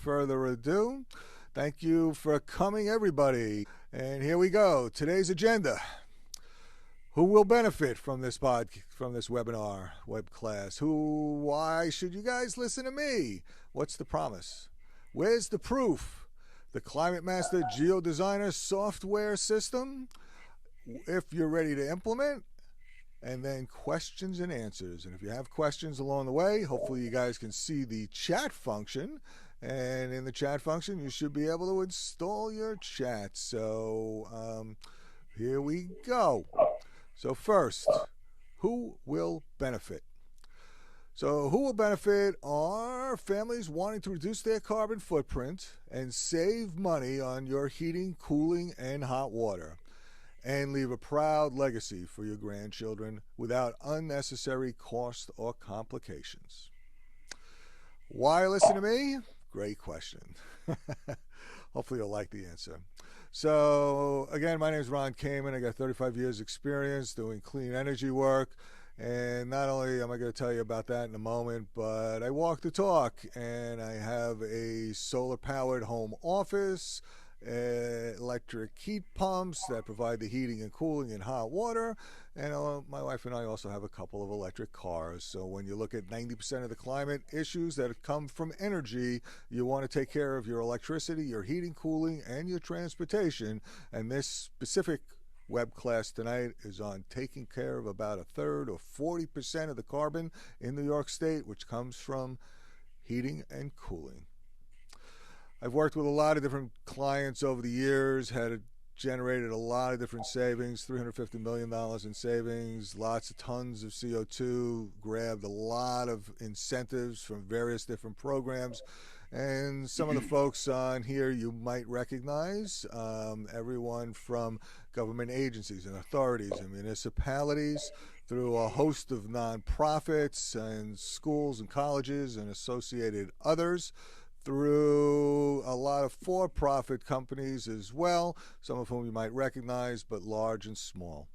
further ado, thank you for coming, everybody. And here we go. Today's agenda. Who will benefit from this webinar, web class? Why should you guys listen to me? What's the promise? Where's the proof? The Climate Master GeoDesigner Software system, if you're ready to implement, and then questions and answers. And if you have questions along the way, hopefully you guys can see the chat function. And in the chat function, you should be able to install your chat. So here we go. So first, who will benefit? So who will benefit are families wanting to reduce their carbon footprint and save money on your heating, cooling, and hot water, and leave a proud legacy for your grandchildren without unnecessary cost or complications. Why listen to me? Great question. Hopefully you'll like the answer. So again, my name is Ron Kamen. I got 35 years experience doing clean energy work. And not only am I going to tell you about that in a moment, but I walk the talk, and I have a solar-powered home office, electric heat pumps that provide the heating and cooling and hot water, and my wife and I also have a couple of electric cars. So when you look at 90% of the climate issues that come from energy, you want to take care of your electricity, your heating, cooling, and your transportation. And this specific web class tonight is on taking care of about a third or 40% of the carbon in New York State, which comes from heating and cooling. I've worked with a lot of different clients over the years, generated a lot of different savings, $350 million in savings, lots of tons of CO2, grabbed a lot of incentives from various different programs. And some of the folks on here you might recognize, everyone from government agencies and authorities and municipalities through a host of nonprofits and schools and colleges and associated others, through a lot of for-profit companies as well, some of whom you might recognize, but large and small.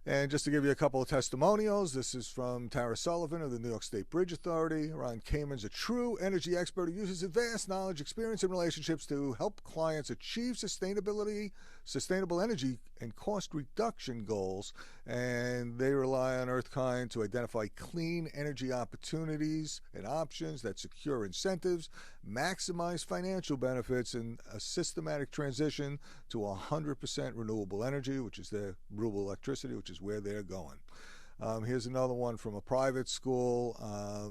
And just to give you a couple of testimonials, this is from Tara Sullivan of the New York State Bridge Authority. Ron Kamen's a true energy expert who uses advanced knowledge, experience, and relationships to help clients achieve sustainable energy and cost reduction goals. And they rely on EarthKind to identify clean energy opportunities and options that secure incentives, maximize financial benefits, and a systematic transition to 100% renewable energy, which is their renewable electricity, which is where they're going. Here's another one from a private school.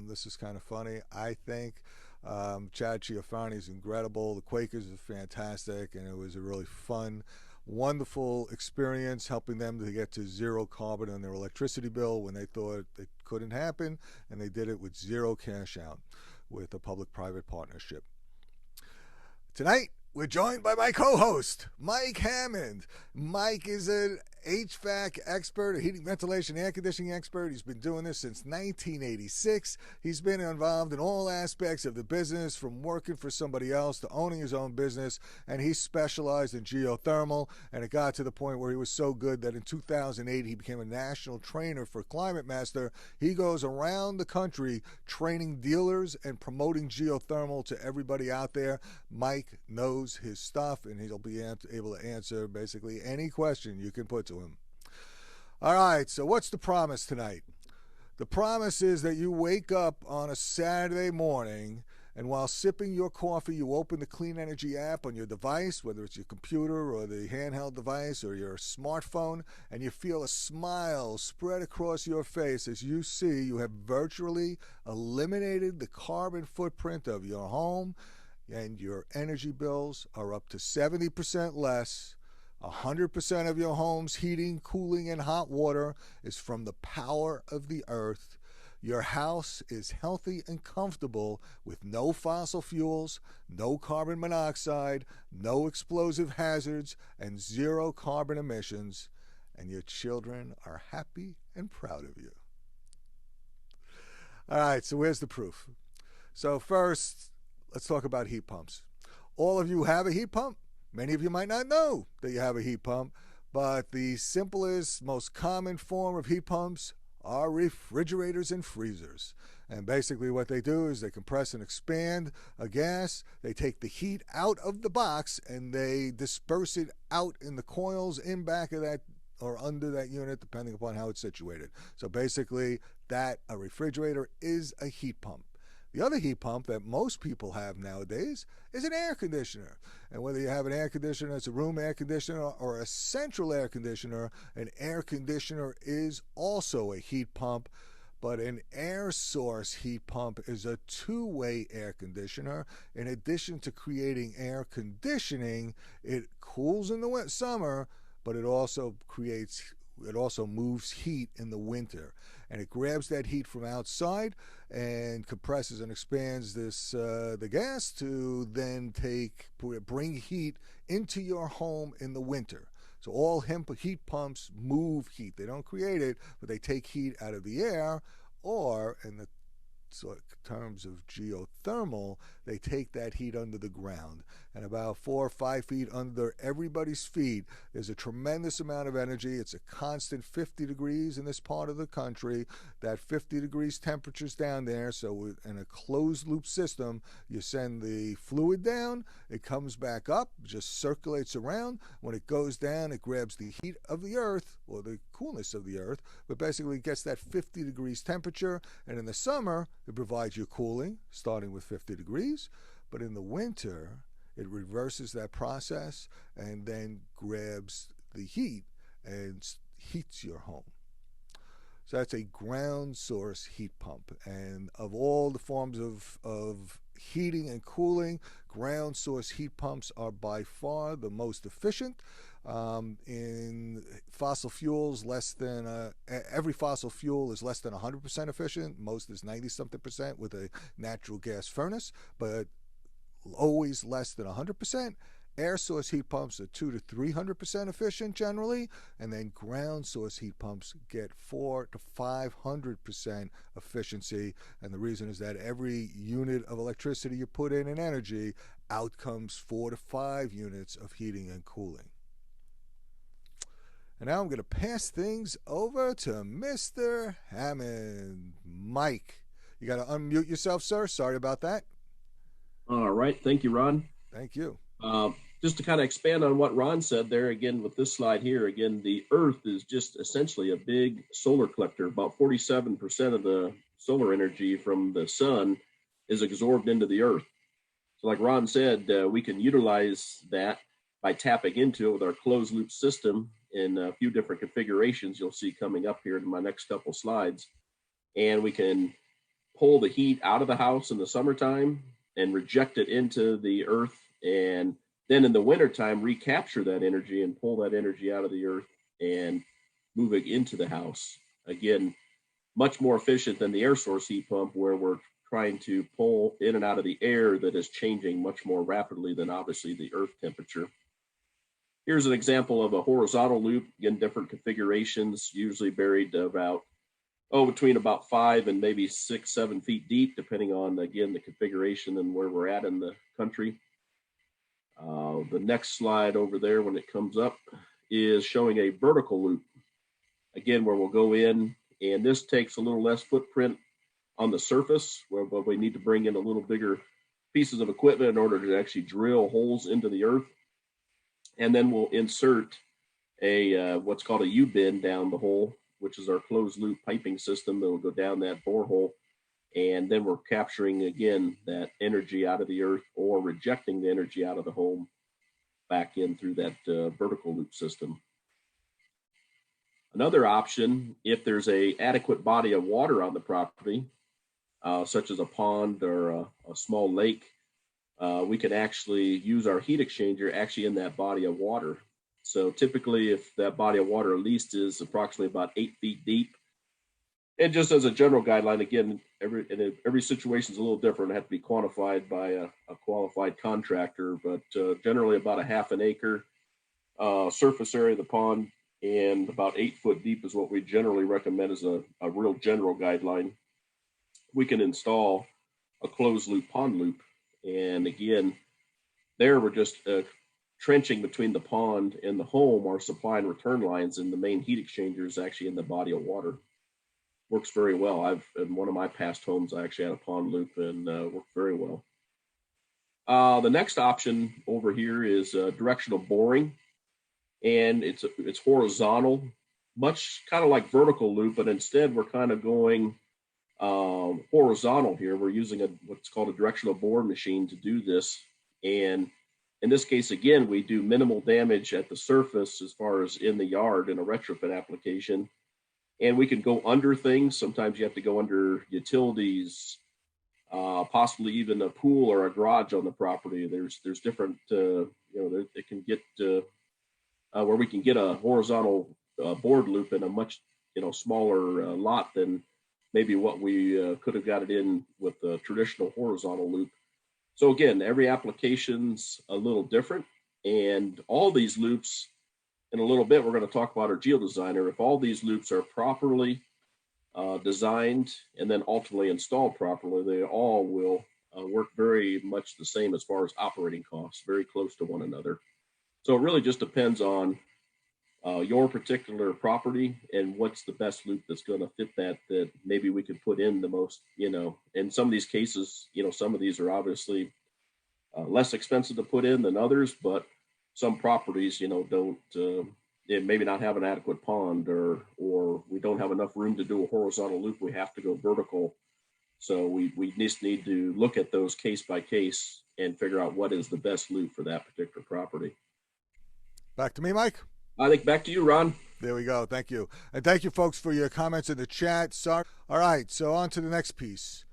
This is kind of funny, I think. Chad Chiafani is incredible. The Quakers are fantastic, and it was a really fun, wonderful experience helping them to get to zero carbon on their electricity bill when they thought it couldn't happen, and they did it with zero cash out with a public-private partnership. Tonight, we're joined by my co-host, Mike Hammond. Mike is an HVAC expert, a heating, ventilation, air conditioning expert. He's been doing this since 1986. He's been involved in all aspects of the business, from working for somebody else to owning his own business, and he specialized in geothermal, and it got to the point where he was so good that in 2008 he became a national trainer for Climate Master. He goes around the country training dealers and promoting geothermal to everybody out there. Mike knows his stuff, and he'll be able to answer basically any question you can put to him. All right, so what's the promise tonight? The promise is that you wake up on a Saturday morning, and while sipping your coffee, you open the Clean Energy app on your device, whether it's your computer or the handheld device or your smartphone, and you feel a smile spread across your face as you see you have virtually eliminated the carbon footprint of your home, and your energy bills are up to 70% less. 100% of your home's heating, cooling, and hot water is from the power of the earth. Your house is healthy and comfortable with no fossil fuels, no carbon monoxide, no explosive hazards, and zero carbon emissions. And your children are happy and proud of you. All right, so where's the proof? So first, let's talk about heat pumps. All of you have a heat pump. Many of you might not know that you have a heat pump, but the simplest, most common form of heat pumps are refrigerators and freezers. And basically what they do is they compress and expand a gas. They take the heat out of the box and they disperse it out in the coils in back of that or under that unit, depending upon how it's situated. So basically, that a refrigerator is a heat pump. The other heat pump that most people have nowadays is an air conditioner. And whether you have an air conditioner that's a room air conditioner or a central air conditioner, an air conditioner is also a heat pump. But an air source heat pump is a two-way air conditioner. In addition to creating air conditioning, it cools in the summer, but it also moves heat in the winter, and it grabs that heat from outside and compresses and expands the gas to then bring heat into your home in the winter. So all heat pumps move heat. They don't create it, but they take heat out of the air, or in the terms of geothermal, they take that heat under the ground. And about 4 or 5 feet under everybody's feet, there's a tremendous amount of energy. It's a constant 50 degrees in this part of the country. That 50 degrees temperature's down there. So in a closed loop system, you send the fluid down, it comes back up, just circulates around. When it goes down, it grabs the heat of the earth, or the coolness of the earth, but basically gets that 50 degrees temperature. And in the summer, it provides you cooling, starting with 50 degrees. But in the winter, it reverses that process and then grabs the heat and heats your home. So that's a ground source heat pump. And of all the forms of heating and cooling, ground source heat pumps are by far the most efficient. In fossil fuels, every fossil fuel is less than 100% efficient. Most is 90-something% with a natural gas furnace, but always less than 100%. Air source heat pumps are 200 to 300% efficient generally, and then ground source heat pumps get 400 to 500% efficiency. And the reason is that every unit of electricity you put in energy, out comes 4 to 5 units of heating and cooling. And now I'm going to pass things over to Mr. Hammond. Mike, you got to unmute yourself, sir. Sorry about that. All right. Thank you, Ron. Thank you. Just to kind of expand on what Ron said there, again, with this slide here, again, the Earth is just essentially a big solar collector. About 47% of the solar energy from the sun is absorbed into the Earth. So like Ron said, we can utilize that by tapping into it with our closed loop system in a few different configurations you'll see coming up here in my next couple slides. And we can pull the heat out of the house in the summertime and reject it into the earth, and then in the wintertime recapture that energy and pull that energy out of the earth and move it into the house. Again, much more efficient than the air source heat pump, where we're trying to pull in and out of the air that is changing much more rapidly than obviously the earth temperature. Here's an example of a horizontal loop, again, different configurations, usually buried about between about 5 and maybe 6, 7 feet deep, depending on, again, the configuration and where we're at in the country. The next slide over there, when it comes up, is showing a vertical loop, again, where we'll go in, and this takes a little less footprint on the surface, where we need to bring in a little bigger pieces of equipment in order to actually drill holes into the earth. And then we'll insert a what's called a U-bend down the hole, which is our closed loop piping system that will go down that borehole. And then we're capturing, again, that energy out of the earth or rejecting the energy out of the home back in through that vertical loop system. Another option, if there's an adequate body of water on the property, such as a pond or a small lake, we can actually use our heat exchanger actually in that body of water. So typically, if that body of water at least is approximately about 8 feet deep, and just as a general guideline, again, every situation is a little different. It has to be quantified by a qualified contractor, but generally about a half an acre surface area of the pond and about 8 foot deep is what we generally recommend as a real general guideline. We can install a closed loop pond loop. And again, there we're just trenching between the pond and the home, our supply and return lines, and the main heat exchanger is actually in the body of water. works very well. In one of my past homes, I actually had a pond loop and worked very well. The next option over here is directional boring, and it's horizontal, much kind of like vertical loop, but instead we're kind of going horizontal here. We're using what's called a directional bore machine to do this, and in this case, again, we do minimal damage at the surface as far as in the yard in a retrofit application, and we can go under things. Sometimes you have to go under utilities, possibly even a pool or a garage on the property. There's different, it can get where we can get a horizontal board loop in a much smaller lot than maybe what we could have got it in with the traditional horizontal loop. So again, every application's a little different, and all these loops, in a little bit, we're going to talk about our GeoDesigner. If all these loops are properly designed and then ultimately installed properly, they all will work very much the same as far as operating costs, very close to one another. So it really just depends on your particular property and what's the best loop that's going to fit that maybe we could put in the most, in some of these cases, some of these are obviously less expensive to put in than others, but some properties, don't maybe not have an adequate pond, or we don't have enough room to do a horizontal loop. We have to go vertical. So we just need to look at those case by case and figure out what is the best loop for that particular property. Back to me, Mike. I think back to you, Ron. There we go. Thank you. And thank you, folks, for your comments in the chat. Sorry. All right, so on to the next piece.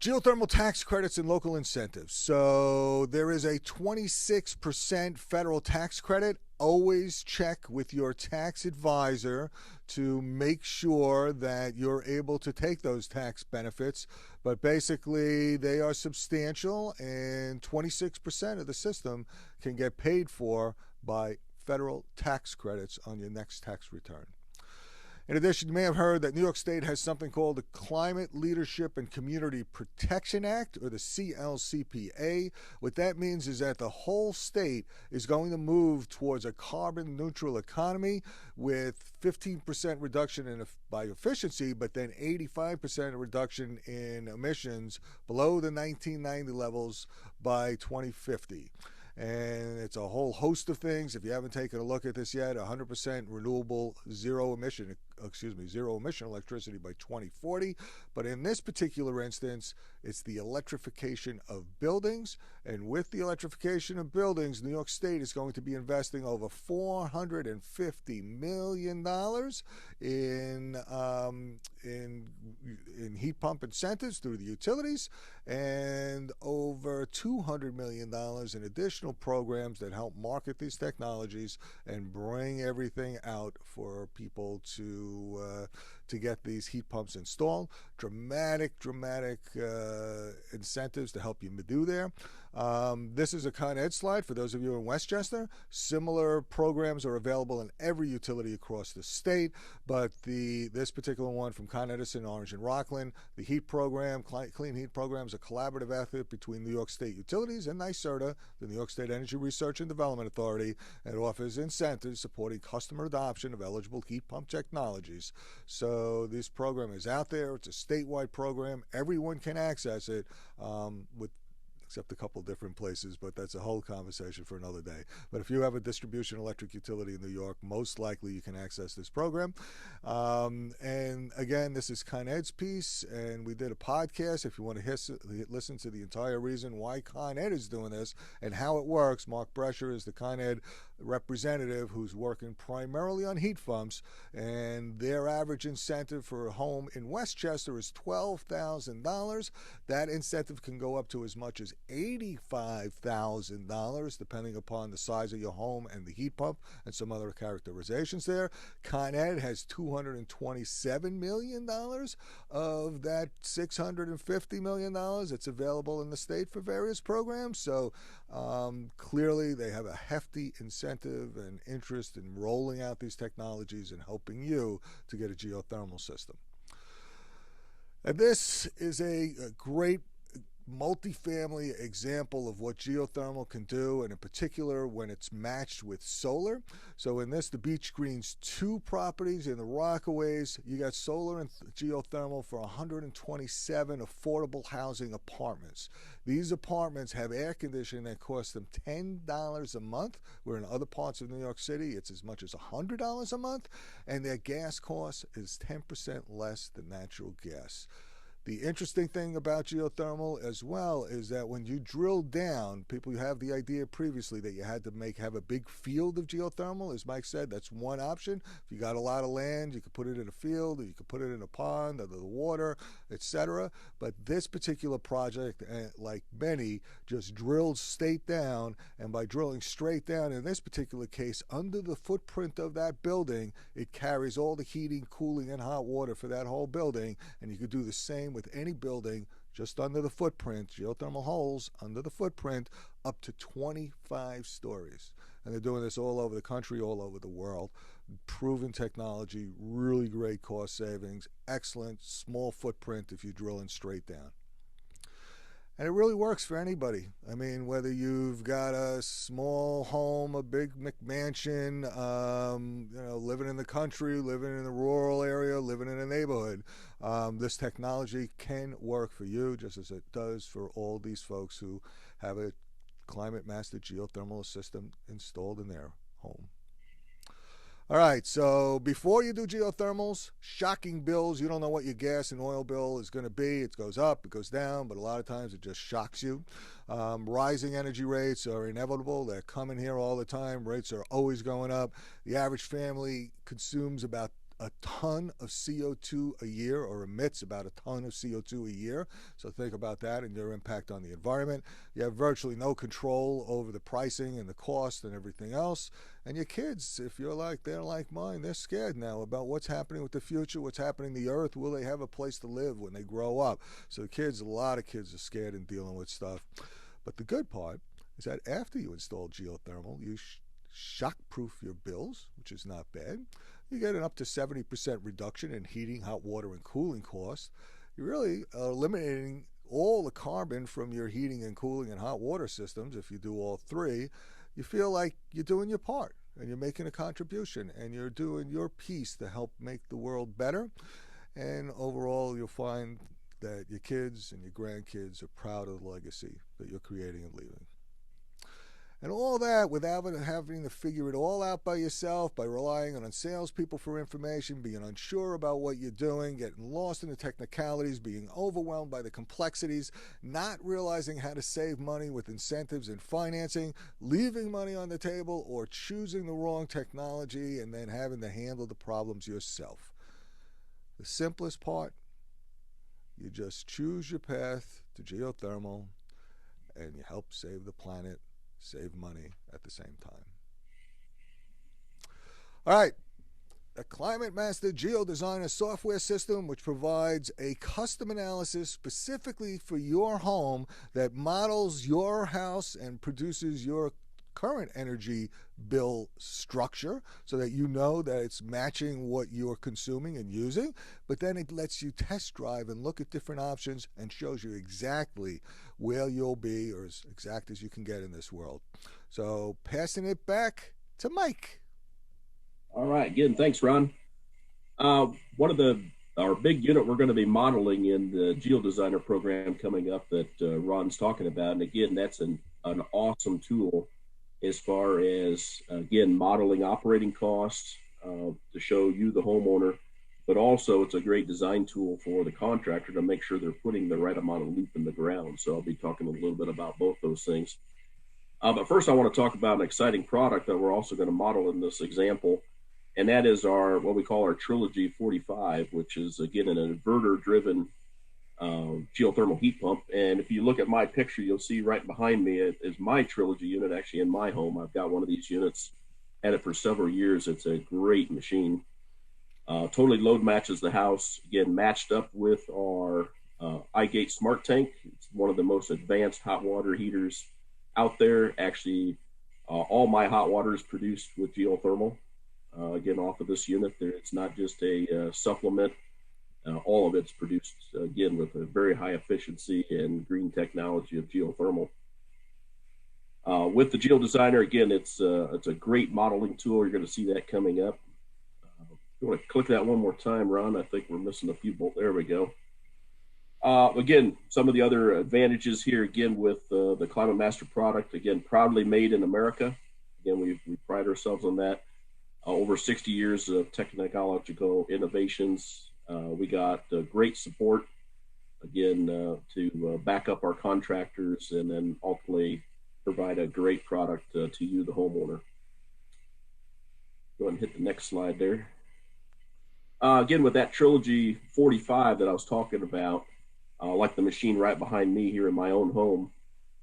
Geothermal tax credits and local incentives. So there is a 26% federal tax credit. Always check with your tax advisor to make sure that you're able to take those tax benefits. But basically, they are substantial, and 26% of the system can get paid for by federal tax credits on your next tax return. In addition, you may have heard that New York State has something called the Climate Leadership and Community Protection Act, or the CLCPA. What that means is that the whole state is going to move towards a carbon neutral economy with 15% reduction by efficiency, but then 85% reduction in emissions below the 1990 levels by 2050. And it's a whole host of things. If you haven't taken a look at this yet, 100% renewable, zero emission electricity by 2040. But in this particular instance, it's the electrification of buildings. And with the electrification of buildings, New York State is going to be investing over $450 million in heat pump incentives through the utilities, and over $200 million in additional programs that help market these technologies and bring everything out for people to get these heat pumps installed. Dramatic incentives to help you do there. This is a Con Ed slide for those of you in Westchester. Similar programs are available in every utility across the state, but this particular one from Con Edison, Orange, and Rockland, the heat program, Clean Heat Program, is a collaborative effort between New York State Utilities and NYSERDA, the New York State Energy Research and Development Authority, and offers incentives supporting customer adoption of eligible heat pump technologies. So this program is out there. It's a statewide program. Everyone can access it, except a couple different places, but that's a whole conversation for another day. But if you have a distribution electric utility in New York, most likely you can access this program. And again, this is Con Ed's piece, and we did a podcast. If you want to listen to the entire reason why Con Ed is doing this and how it works, Mark Brescher is the Con Ed representative who's working primarily on heat pumps, and their average incentive for a home in Westchester is $12,000. That incentive can go up to as much as $85,000 depending upon the size of your home and the heat pump and some other characterizations there. Con Ed has $227 million of that $650 million that's available in the state for various programs. So clearly they have a hefty incentive and interest in rolling out these technologies and helping you to get a geothermal system. And this is a great multifamily example of what geothermal can do, and in particular when it's matched with solar. So in this, the beach screens 2 properties in the Rockaways. You got solar and geothermal for 127 affordable housing apartments. These apartments have air conditioning that costs them $10 a month, where in other parts of New York City it's as much as $100 a month, and their gas cost is 10% less than natural gas. The interesting thing about geothermal as well is that when you drill down, people have the idea previously that you had to have a big field of geothermal. As Mike said, that's one option. If you got a lot of land, you could put it in a field, or you could put it in a pond, under the water, etc. But this particular project, like many, just drilled straight down, and by drilling straight down, in this particular case, under the footprint of that building, it carries all the heating, cooling, and hot water for that whole building, and you could do the same with any building just under the footprint, geothermal holes under the footprint, up to 25 stories. And they're doing this all over the country, all over the world. Proven technology, really great cost savings, excellent small footprint if you drill in straight down. And it really works for anybody. I mean, whether you've got a small home, a big McMansion, living in the country, living in a rural area, living in a neighborhood, this technology can work for you just as it does for all these folks who have a climate-mastered geothermal system installed in their home. All right, so before you do geothermals, shocking bills. You don't know what your gas and oil bill is going to be. It goes up, it goes down, but a lot of times it just shocks you. Rising energy rates are inevitable. They're coming here all the time. Rates are always going up. The average family consumes about a ton of CO2 a year, or emits about a ton of CO2 a year. So think about that and your impact on the environment. You have virtually no control over the pricing and the cost and everything else. And your kids, if they're like mine, they're scared now about what's happening with the future, what's happening to the earth. Will they have a place to live when they grow up? So a lot of kids are scared and dealing with stuff. But the good part is that after you install geothermal, you shock-proof your bills, which is not bad. You get an up to 70% reduction in heating, hot water, and cooling costs. You're really eliminating all the carbon from your heating and cooling and hot water systems. If you do all 3, you feel like you're doing your part and you're making a contribution and you're doing your piece to help make the world better. And overall, you'll find that your kids and your grandkids are proud of the legacy that you're creating and leaving. And all that without having to figure it all out by yourself, by relying on salespeople for information, being unsure about what you're doing, getting lost in the technicalities, being overwhelmed by the complexities, not realizing how to save money with incentives and financing, leaving money on the table, or choosing the wrong technology and then having to handle the problems yourself. The simplest part, you just choose your path to geothermal and you help save the planet, save money at the same time. All right, a Climate Master GeoDesigner software system which provides a custom analysis specifically for your home that models your house and produces your current energy bill structure so that you know that it's matching what you're consuming and using, but then it lets you test drive and look at different options and shows you exactly where you'll be, or as exact as you can get in this world. So passing it back to Mike. All right, again, thanks, Ron. One of our big unit we're going to be modeling in the GeoDesigner program coming up that Ron's talking about, and again, that's an awesome tool as far as, again, modeling operating costs to show you, the homeowner, but also it's a great design tool for the contractor to make sure they're putting the right amount of loop in the ground. So I'll be talking a little bit about both those things. But first, I want to talk about an exciting product that we're also going to model in this example, and that is what we call our Trilogy 45, which is, again, an inverter-driven geothermal heat pump. And if you look at my picture, you'll see right behind me is my Trilogy unit, actually in my home. I've got one of these units, had it for several years. It's a great machine. Totally load matches the house, again, matched up with our IGATE smart tank. It's one of the most advanced hot water heaters out there. Actually, all my hot water is produced with geothermal, again, off of this unit. It's not just a supplement. All of it's produced, again, with a very high efficiency and green technology of geothermal. With the GeoDesigner, again, it's a great modeling tool. You're going to see that coming up. If you want to click that one more time, Ron, I think we're missing a few bolts. There we go. Again, some of the other advantages here, again, with the Climate Master product, again, proudly made in America. Again, we pride ourselves on that. Over 60 years of technological innovations. We got great support, again, to back up our contractors and then ultimately provide a great product to you, the homeowner. Go ahead and hit the next slide there. Again, with that Trilogy 45 that I was talking about, like the machine right behind me here in my own home,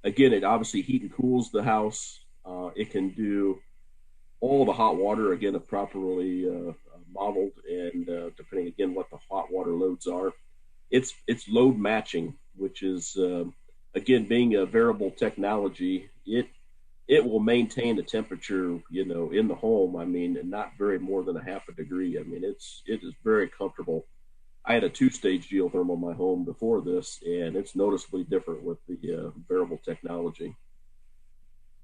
again, it obviously heat and cools the house. It can do all the hot water, again, if properly modeled, and depending, again, what the hot water loads are. It's load matching, which is, again, being a variable technology, it will maintain the temperature, you know, in the home. I mean, not very more than a half a degree. I mean, it is very comfortable. I had a 2-stage geothermal in my home before this, and it's noticeably different with the variable technology.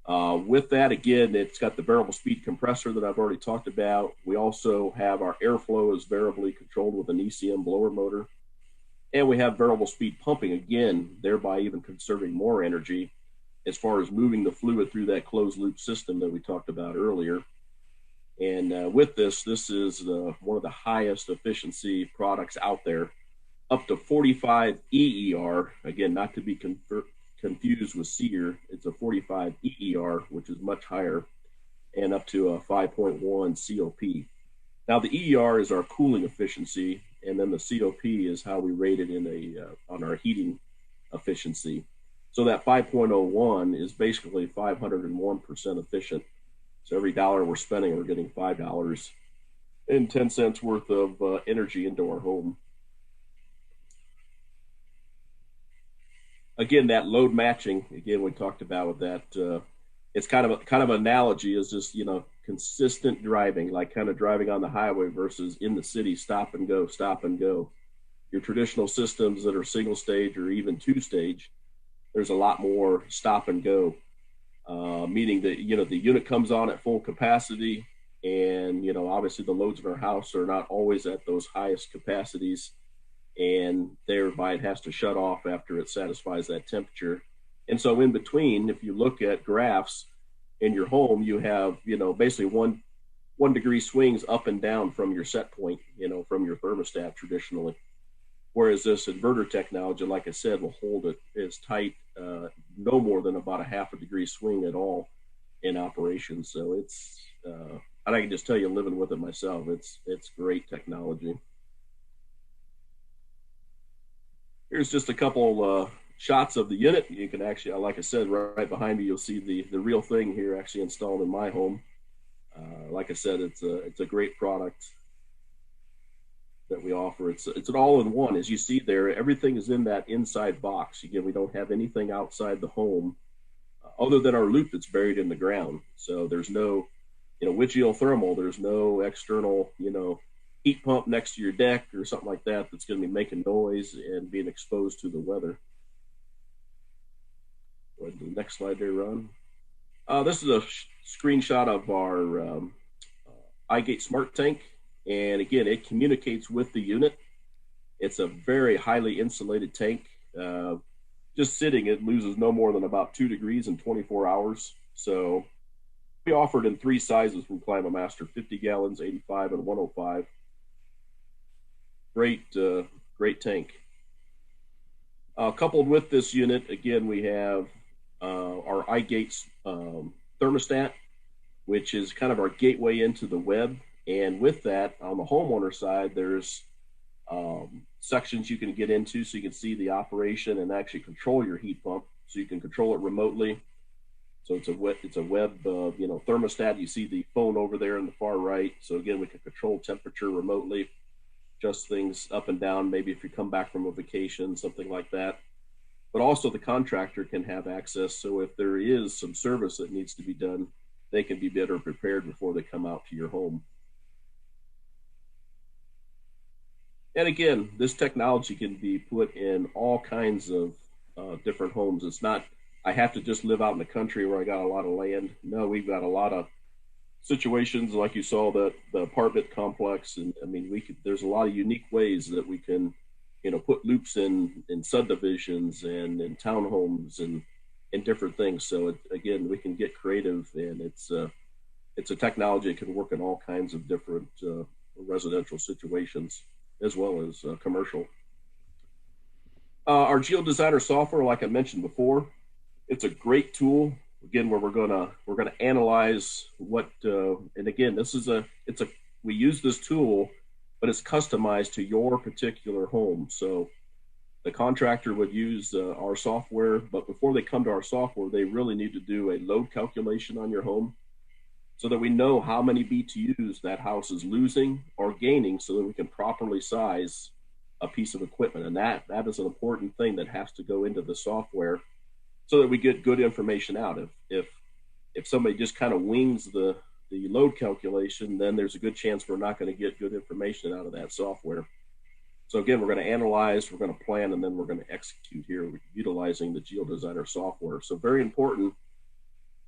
With that, again, it's got the variable speed compressor that I've already talked about. We also have our airflow is variably controlled with an ECM blower motor. And we have variable speed pumping, again, thereby even conserving more energy as far as moving the fluid through that closed loop system that we talked about earlier. And with this is one of the highest efficiency products out there, up to 45 EER, again, not to be confused with SEER. It's a 45 EER, which is much higher, and up to a 5.1 COP. Now, the EER is our cooling efficiency, and then the COP is how we rate it in on our heating efficiency. So that 5.01 is basically 501% efficient. So every dollar we're spending, we're getting $5.10 worth of energy into our home. Again, that load matching, again, we talked about with that. It's kind of an analogy is just, you know, consistent driving, like kind of driving on the highway versus in the city, stop and go, stop and go. Your traditional systems that are single stage or even 2-stage, there's a lot more stop and go, meaning that, you know, the unit comes on at full capacity, and, you know, obviously the loads in our house are not always at those highest capacities, and thereby it has to shut off after it satisfies that temperature. And so in between, if you look at graphs in your home, you have, you know, basically one degree swings up and down from your set point, you know, from your thermostat traditionally. Whereas this inverter technology, like I said, will hold it as tight, no more than about a half a degree swing at all in operation. So it's, and I can just tell you, living with it myself, it's great technology. Here's just a couple shots of the unit. You can actually, like I said, right behind me, you'll see the real thing here actually installed in my home. Like I said, it's a great product that we offer. It's an all-in-one. As you see there, everything is in that inside box. Again, we don't have anything outside the home other than our loop that's buried in the ground. So there's no, you know, with geothermal, there's no external, you know, heat pump next to your deck or something like that that's going to be making noise and being exposed to the weather. Go ahead to the next slide there, Ron. This is a screenshot of our IGATE Smart Tank. And again, it communicates with the unit. It's a very highly insulated tank. Just sitting, it loses no more than about 2 degrees in 24 hours. So we offer it in 3 sizes from Climate Master: 50 gallons, 85, and 105. Great tank. Coupled with this unit, again, we have our iGate thermostat, which is kind of our gateway into the web. And with that, on the homeowner side, there's sections you can get into so you can see the operation and actually control your heat pump. So you can control it remotely. So it's a web you know, thermostat. You see the phone over there in the far right. So again, we can control temperature remotely, adjust things up and down, maybe if you come back from a vacation, something like that. But also the contractor can have access. So if there is some service that needs to be done, they can be better prepared before they come out to your home. And again, this technology can be put in all kinds of different homes. It's not, I have to just live out in the country where I got a lot of land. No, we've got a lot of situations like you saw the apartment complex. And I mean, there's a lot of unique ways that we can, put loops in subdivisions and in townhomes and different things. So again, we can get creative, and it's a technology that can work in all kinds of different residential situations as well as commercial. Our GeoDesigner software, like I mentioned before, it's a great tool. Again, where we're gonna analyze what, and again, we use this tool, but it's customized to your particular home. So the contractor would use our software, but before they come to our software, they really need to do a load calculation on your home, so that we know how many BTUs that house is losing or gaining, so that we can properly size a piece of equipment. And that is an important thing that has to go into the software, so that we get good information out. If somebody just kind of wings the load calculation, then there's a good chance we're not going to get good information out of that software. So again, we're going to analyze, we're going to plan, and then we're going to execute here utilizing the GeoDesigner software. So very important.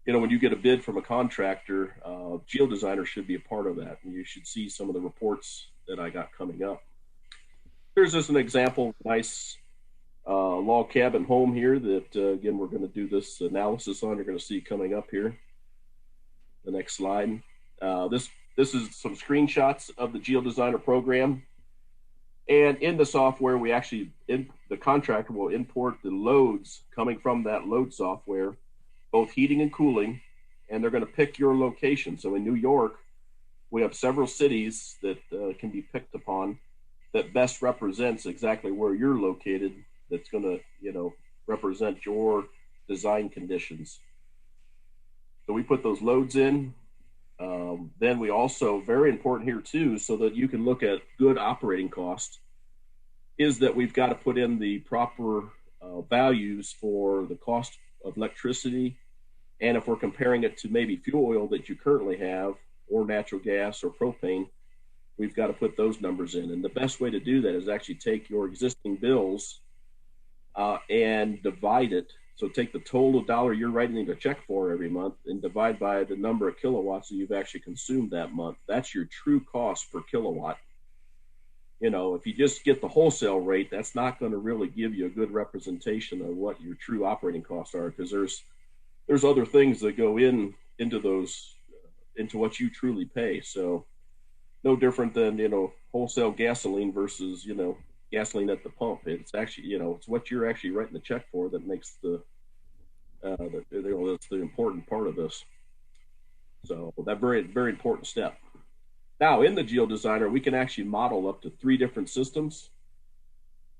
When you get a bid from a contractor, GeoDesigner should be a part of that. And you should see some of the reports that I got coming up. Here's just an example, nice log cabin home here that, again, we're going to do this analysis on. You're going to see coming up here. The next slide. This is some screenshots of the GeoDesigner program. And in the software, the contractor will import the loads coming from that load software, both heating and cooling, and they're going to pick your location. So in New York, we have several cities that can be picked upon that best represents exactly where you're located. That's going to, represent your design conditions. So we put those loads in. Then we also, very important here too, so that you can look at good operating cost, is that we've got to put in the proper values for the cost of electricity. And if we're comparing it to maybe fuel oil that you currently have, or natural gas or propane, we've got to put those numbers in. And the best way to do that is actually take your existing bills and divide it. So take the total dollar you're writing a check for every month and divide by the number of kilowatts that you've actually consumed that month. That's your true cost per kilowatt. If you just get the wholesale rate, that's not going to really give you a good representation of what your true operating costs are, because there's other things that go into what you truly pay. So no different than, wholesale gasoline versus, gasoline at the pump. It's actually, it's what you're actually writing the check for that makes that's the important part of this. So that very, very important step. Now in the GeoDesigner, we can actually model up to 3 different systems.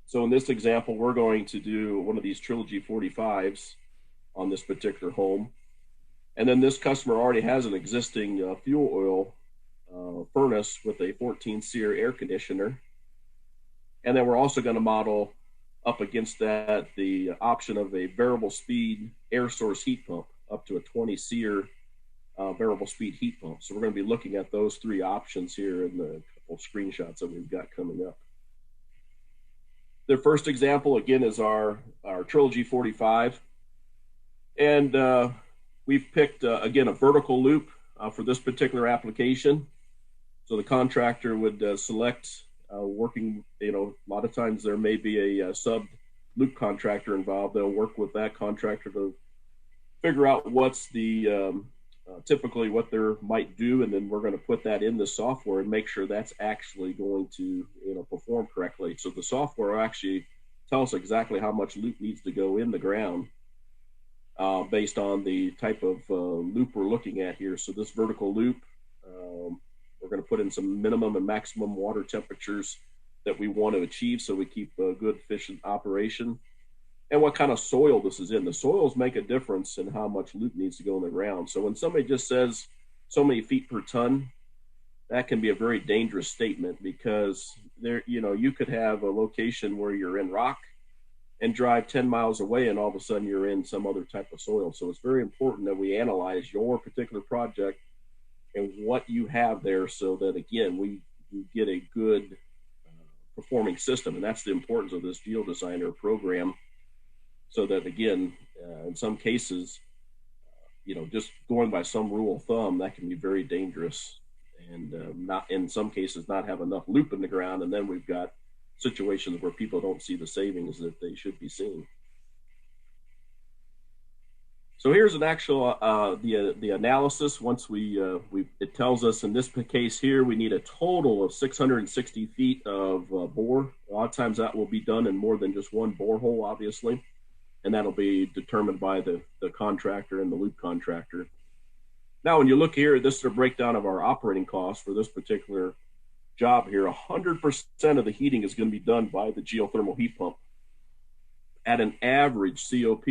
So in this example, we're going to do one of these Trilogy 45s on this particular home. And then this customer already has an existing fuel oil furnace with a 14 SEER air conditioner. And then we're also going to model up against that the option of a variable speed air source heat pump up to a 20 SEER variable speed heat pump. So we're going to be looking at those 3 options here in the couple screenshots that we've got coming up. The first example, again, is our Trilogy 45. And we've picked, again, a vertical loop for this particular application. So the contractor would select working, a lot of times there may be a sub loop contractor involved. They'll work with that contractor to figure out what's the typically what they might do, and then we're going to put that in the software and make sure that's actually going to perform correctly. So the software will actually tell us exactly how much loop needs to go in the ground based on the type of loop we're looking at here. So this vertical loop, we're going to put in some minimum and maximum water temperatures that we want to achieve so we keep a good efficient operation. And what kind of soil this is in. The soils make a difference in how much loop needs to go in the ground. So when somebody just says so many feet per ton, that can be a very dangerous statement, because there, you could have a location where you're in rock and drive 10 miles away and all of a sudden you're in some other type of soil. So it's very important that we analyze your particular project and what you have there, so that again, we get a good performing system. And that's the importance of this GeoDesigner program, so that, again, in some cases, just going by some rule of thumb, that can be very dangerous, and not, in some cases, not have enough loop in the ground. And then we've got situations where people don't see the savings that they should be seeing. So here's an actual the analysis. Once it tells us in this case here, we need a total of 660 feet of bore. A lot of times that will be done in more than just one borehole, obviously, and that'll be determined by the contractor and the loop contractor. Now, when you look here, this is a breakdown of our operating costs for this particular job here. 100% of the heating is going to be done by the geothermal heat pump at an average COP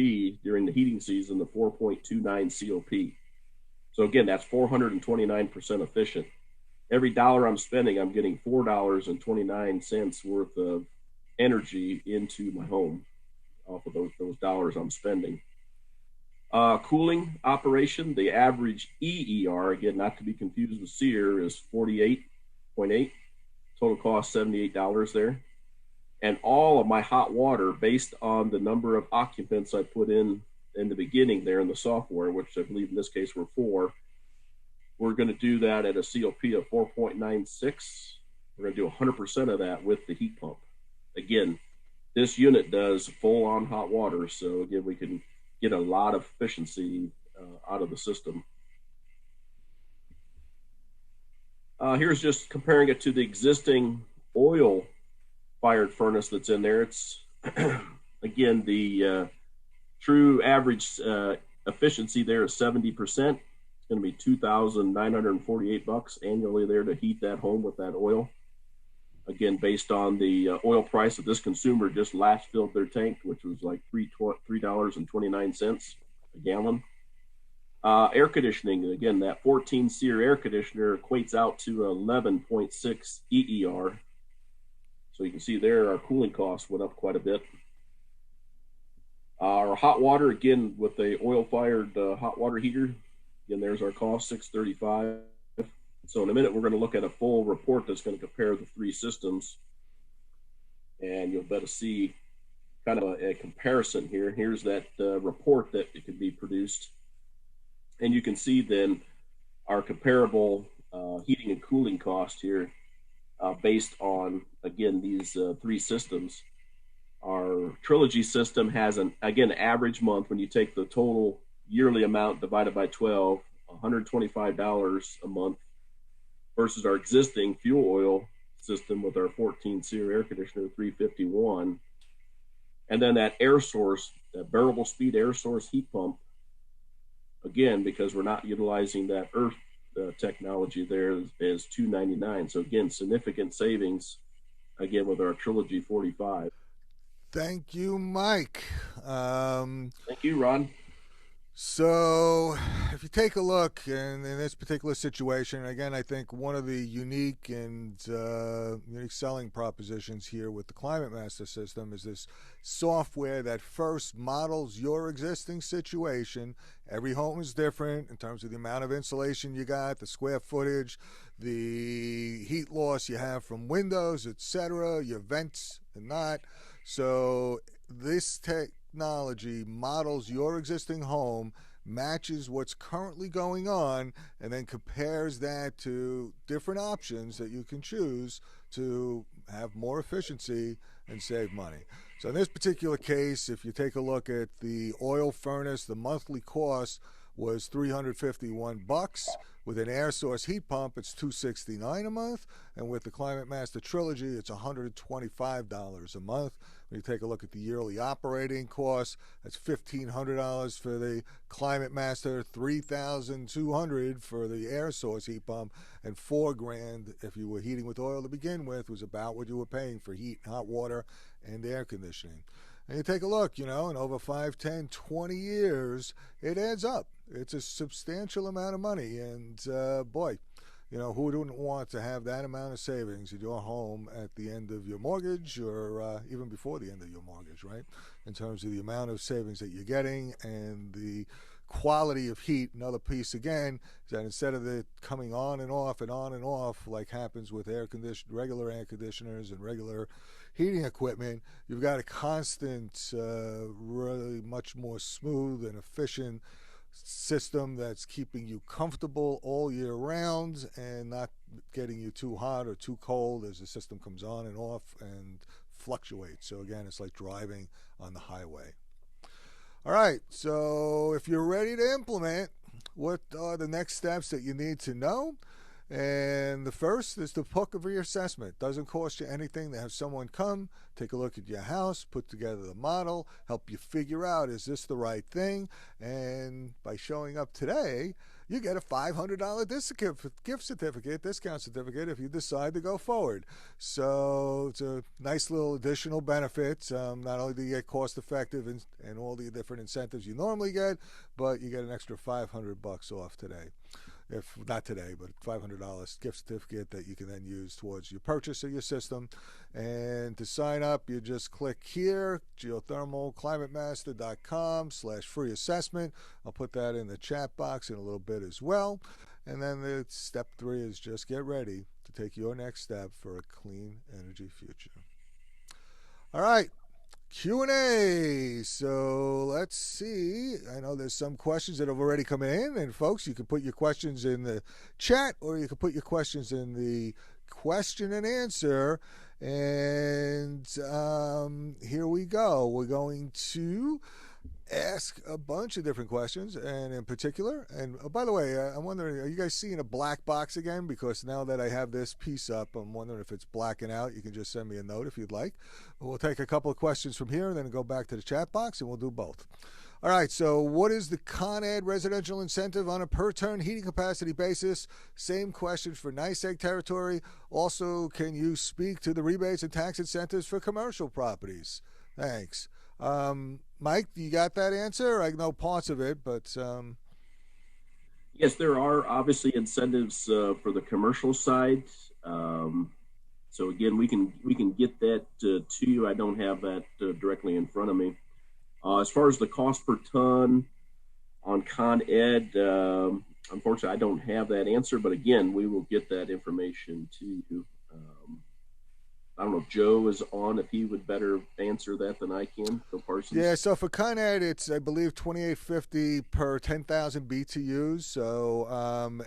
during the heating season of 4.29 COP. So again, that's 429% efficient. Every dollar I'm spending, I'm getting $4.29 worth of energy into my home off of those dollars I'm spending. Cooling operation, the average EER, again, not to be confused with SEER, is 48.8. Total cost $78 there. And all of my hot water, based on the number of occupants I put in the beginning there in the software, which I believe in this case were 4, we're going to do that at a COP of 4.96. We're going to do 100% of that with the heat pump. Again, this unit does full-on hot water, so again, we can get a lot of efficiency out of the system. Here's just comparing it to the existing oil-fired furnace that's in there. It's, again, the true average efficiency there is 70%. It's going to be $2,948 annually there to heat that home with that oil. Again, based on the oil price that this consumer just last filled their tank, which was like $3.29 a gallon. Air conditioning, again, that 14 SEER air conditioner equates out to 11.6 EER. So you can see there our cooling costs went up quite a bit. Our hot water, again, with the oil-fired hot water heater, again, there's our cost, $635. So in a minute, we're going to look at a full report that's going to compare the 3 systems, and you'll better see kind of a comparison here. Here's that report that it could be produced, and you can see then our comparable heating and cooling cost here based on, again, these 3 systems. Our Trilogy system has an, again, average month, when you take the total yearly amount divided by 12, $125 a month, versus our existing fuel oil system with our 14 SEER air conditioner, $351. And then that air source, that variable speed air source heat pump, again, because we're not utilizing that earth technology there, is $299. So again, significant savings, again, with our Trilogy 45. Thank you, Mike. Thank you, Ron. So if you take a look in this particular situation, again, I think one of the unique selling propositions here with the Climate Master system is this software that first models your existing situation. Every home is different in terms of the amount of insulation you got, the square footage, the heat loss you have from windows, etc., your vents and not. So this technology models your existing home, matches what's currently going on, and then compares that to different options that you can choose to have more efficiency and save money. So in this particular case, if you take a look at the oil furnace, the monthly cost was $351. With an air source heat pump, it's $269 a month, and with the Climate Master Trilogy, it's $125 a month. When you take a look at the yearly operating costs, that's $1,500 for the Climate Master, $3,200 for the air source heat pump, and $4,000 if you were heating with oil to begin with, was about what you were paying for heat, hot water, and air conditioning. And you take a look, in over 5, 10, 20 years, it adds up. It's a substantial amount of money, and boy, who wouldn't want to have that amount of savings in your home at the end of your mortgage, or even before the end of your mortgage, right? In terms of the amount of savings that you're getting and the quality of heat. Another piece again is that instead of it coming on and off and on and off like happens with regular air conditioners and regular heating equipment, you've got a constant, really much more smooth and efficient system that's keeping you comfortable all year round and not getting you too hot or too cold as the system comes on and off and fluctuates. So again, it's like driving on the highway. All right, so if you're ready to implement, what are the next steps that you need to know? And the first is the book of reassessment. Doesn't cost you anything to have someone come, take a look at your house, put together the model, help you figure out, is this the right thing? And by showing up today, you get a $500 discount certificate if you decide to go forward. So it's a nice little additional benefit. Not only do you get cost effective and all the different incentives you normally get, but you get an extra $500 off today. If not today, but $500 gift certificate that you can then use towards your purchase of your system. And to sign up, you just click here, geothermalclimatemaster.com/free assessment. I'll put that in the chat box in a little bit as well. And then the step 3 is just get ready to take your next step for a clean energy future. All right. Q&A. So let's see. I know there's some questions that have already come in, and folks, you can put your questions in the chat or you can put your questions in the question and answer. And here we go. We're going to ask a bunch of different questions, and in particular, and by the way, I'm wondering, are you guys seeing a black box again? Because now that I have this piece up, I'm wondering if it's blacking out. You can just send me a note if you'd like. We'll take a couple of questions from here and then go back to the chat box, and we'll do both. All right, so what is the Con Ed residential incentive on a per-turn heating capacity basis? Same question for NYSEG territory. Also, can you speak to the rebates and tax incentives for commercial properties? Thanks. Mike, you got that answer? I know parts of it, but yes, there are obviously incentives for the commercial side. So again, we can get that to you. I don't have that directly in front of me. As far as the cost per ton on Con Ed, unfortunately, I don't have that answer. But again, we will get that information to you. I don't know if Joe is on, if he would better answer that than I can. Joe Parsons. Yeah, so for Con Ed, it's, I believe, $28.50 per 10,000 BTUs. So,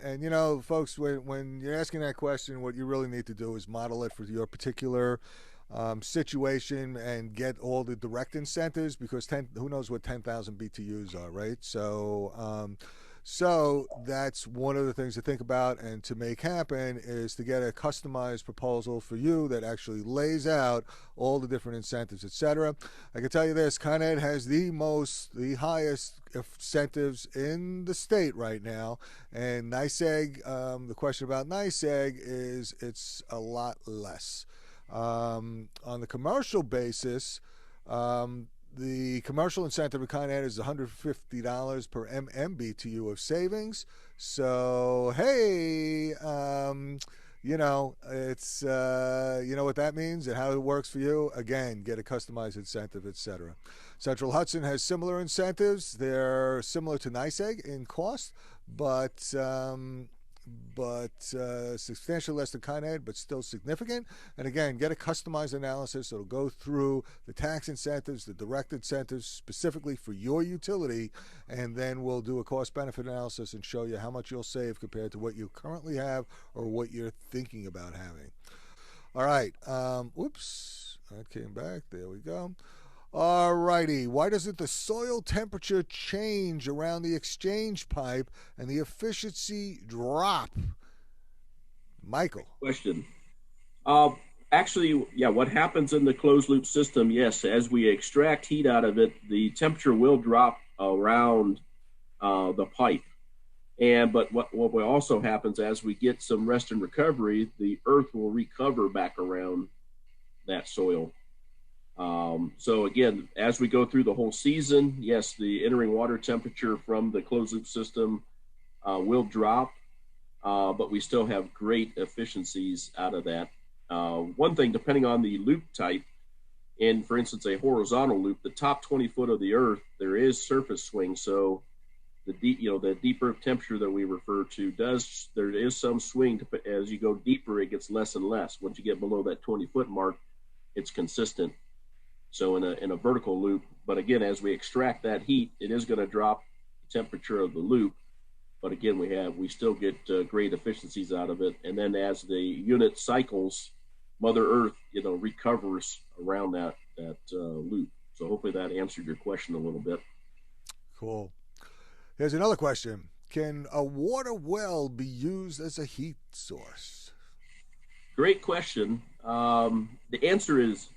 and you know, folks, when you're asking that question, what you really need to do is model it for your particular situation and get all the direct incentives, because who knows what 10,000 BTUs are, right? So, so that's one of the things to think about and to make happen is to get a customized proposal for you that actually lays out all the different incentives, etc. I can tell you this, Con Ed has the highest incentives in the state right now, and NYSEG, the question about NYSEG is it's a lot less. On the commercial basis, the commercial incentive of Con Ed is $150 per MMBTU of savings. So, hey, you know, it's, you know what that means and how it works for you. Again, get a customized incentive, etc. Central Hudson has similar incentives. They're similar to NYSEG in cost, but substantially less than Con Ed, but still significant. And again, get a customized analysis that'll go through the tax incentives, the direct incentives specifically for your utility, and then we'll do a cost-benefit analysis and show you how much you'll save compared to what you currently have or what you're thinking about having. All right. Oops, that came back. There we go. All righty. Why doesn't the soil temperature change around the exchange pipe and the efficiency drop? Michael. Question. Actually, yeah, what happens in the closed loop system, yes, as we extract heat out of it, the temperature will drop around the pipe. But what also happens as we get some rest and recovery, the earth will recover back around that soil. So again, as we go through the whole season, yes, the entering water temperature from the closed loop system will drop, but we still have great efficiencies out of that. One thing, depending on the loop type, in, for instance, a horizontal loop, the top 20 foot of the earth, there is surface swing. So the deeper temperature that we refer to there is some swing as you go deeper, it gets less and less. Once you get below that 20-foot mark, it's consistent. So in a vertical loop, but again, as we extract that heat, it is going to drop the temperature of the loop. But again, we still get great efficiencies out of it. And then as the unit cycles, Mother Earth, recovers around that loop. So hopefully that answered your question a little bit. Cool. Here's another question. Can a water well be used as a heat source? Great question. The answer is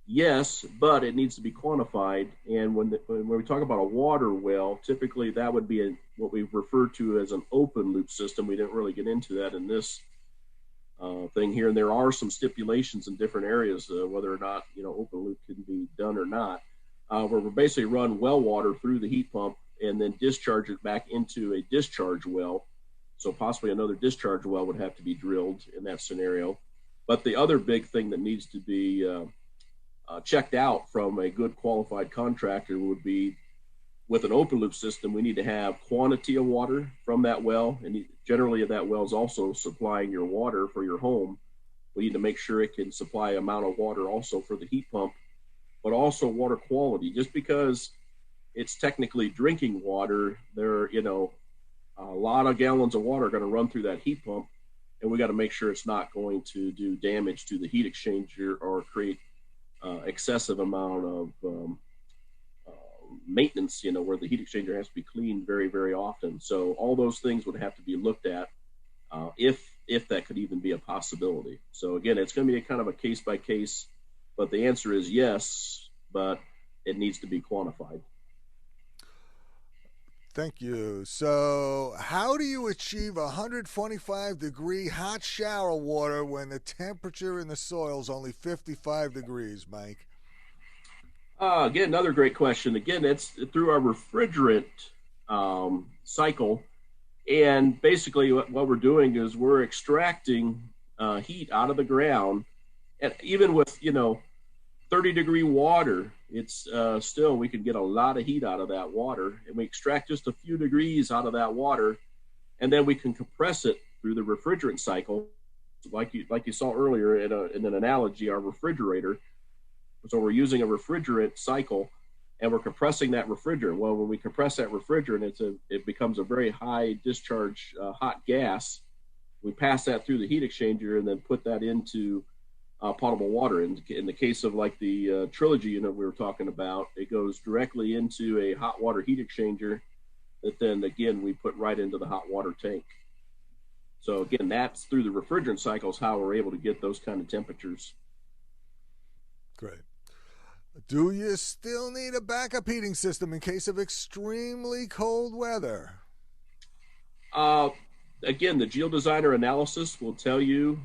yes, but it needs to be quantified. And when we talk about a water well, typically that would be what we refer to as an open loop system. We didn't really get into that in this thing here. And there are some stipulations in different areas whether or not open loop can be done or not, where we basically run well water through the heat pump and then discharge it back into a discharge well. So possibly another discharge well would have to be drilled in that scenario. But the other big thing that needs to be checked out from a good qualified contractor would be, with an open loop system, we need to have quantity of water from that well. And generally, if that well is also supplying your water for your home, we need to make sure it can supply amount of water also for the heat pump, but also water quality. Just because it's technically drinking water, a lot of gallons of water are going to run through that heat pump, and we got to make sure it's not going to do damage to the heat exchanger or create excessive amount of maintenance, where the heat exchanger has to be cleaned very, very often. So all those things would have to be looked at if that could even be a possibility. So again, it's going to be a kind of a case by case, but the answer is yes, but it needs to be quantified. Thank you. So how do you achieve 125-degree hot shower water when the temperature in the soil is only 55 degrees, Mike? Again, another great question. Again, it's through our refrigerant cycle. And basically what we're doing is we're extracting heat out of the ground. And even with, 30-degree water, it's still, we can get a lot of heat out of that water, and we extract just a few degrees out of that water, and then we can compress it through the refrigerant cycle, like you saw earlier in an analogy, our refrigerator. So we're using a refrigerant cycle, and we're compressing that refrigerant. Well, when we compress that refrigerant, it becomes a very high discharge hot gas. We pass that through the heat exchanger and then put that into potable water. In the case of like the Trilogy unit we were talking about, it goes directly into a hot water heat exchanger that then again we put right into the hot water tank. So again, that's through the refrigerant cycles how we're able to get those kind of temperatures. Great. Do you still need a backup heating system in case of extremely cold weather? Again, the GeoDesigner analysis will tell you,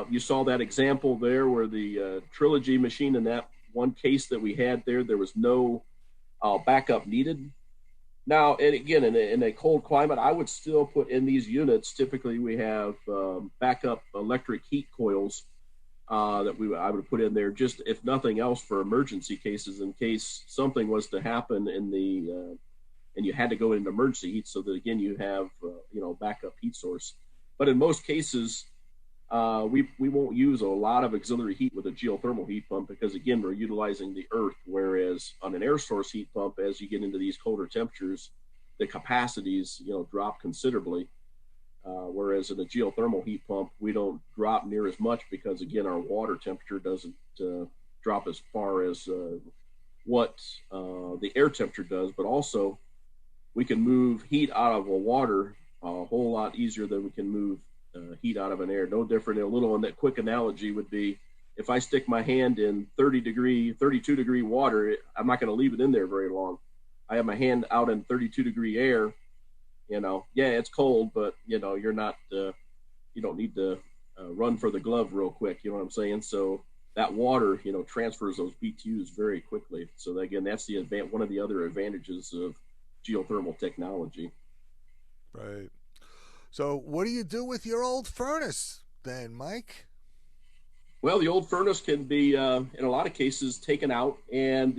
you saw that example there where the Trilogy machine, in that one case that we had there was no backup needed. Now, and again, in a cold climate, I would still put in these units, typically we have backup electric heat coils that I would put in there, just if nothing else for emergency cases, in case something was to happen and you had to go into emergency heat, so that again you have backup heat source. But in most cases, we won't use a lot of auxiliary heat with a geothermal heat pump, because again we're utilizing the earth, whereas on an air source heat pump, as you get into these colder temperatures, the capacities drop considerably. Whereas in a geothermal heat pump, we don't drop near as much, because again our water temperature doesn't drop as far as what the air temperature does, but also we can move heat out of a water a whole lot easier than we can move heat out of an air. No different. That quick analogy would be, if I stick my hand in 32-degree water, I'm not going to leave it in there very long. I have my hand out in 32-degree air. It's cold, but you're not. You don't need to run for the glove real quick. You know what I'm saying? So that water, transfers those BTUs very quickly. So again, that's one of the other advantages of geothermal technology. Right. So what do you do with your old furnace then, Mike? Well, the old furnace can be, in a lot of cases, taken out, and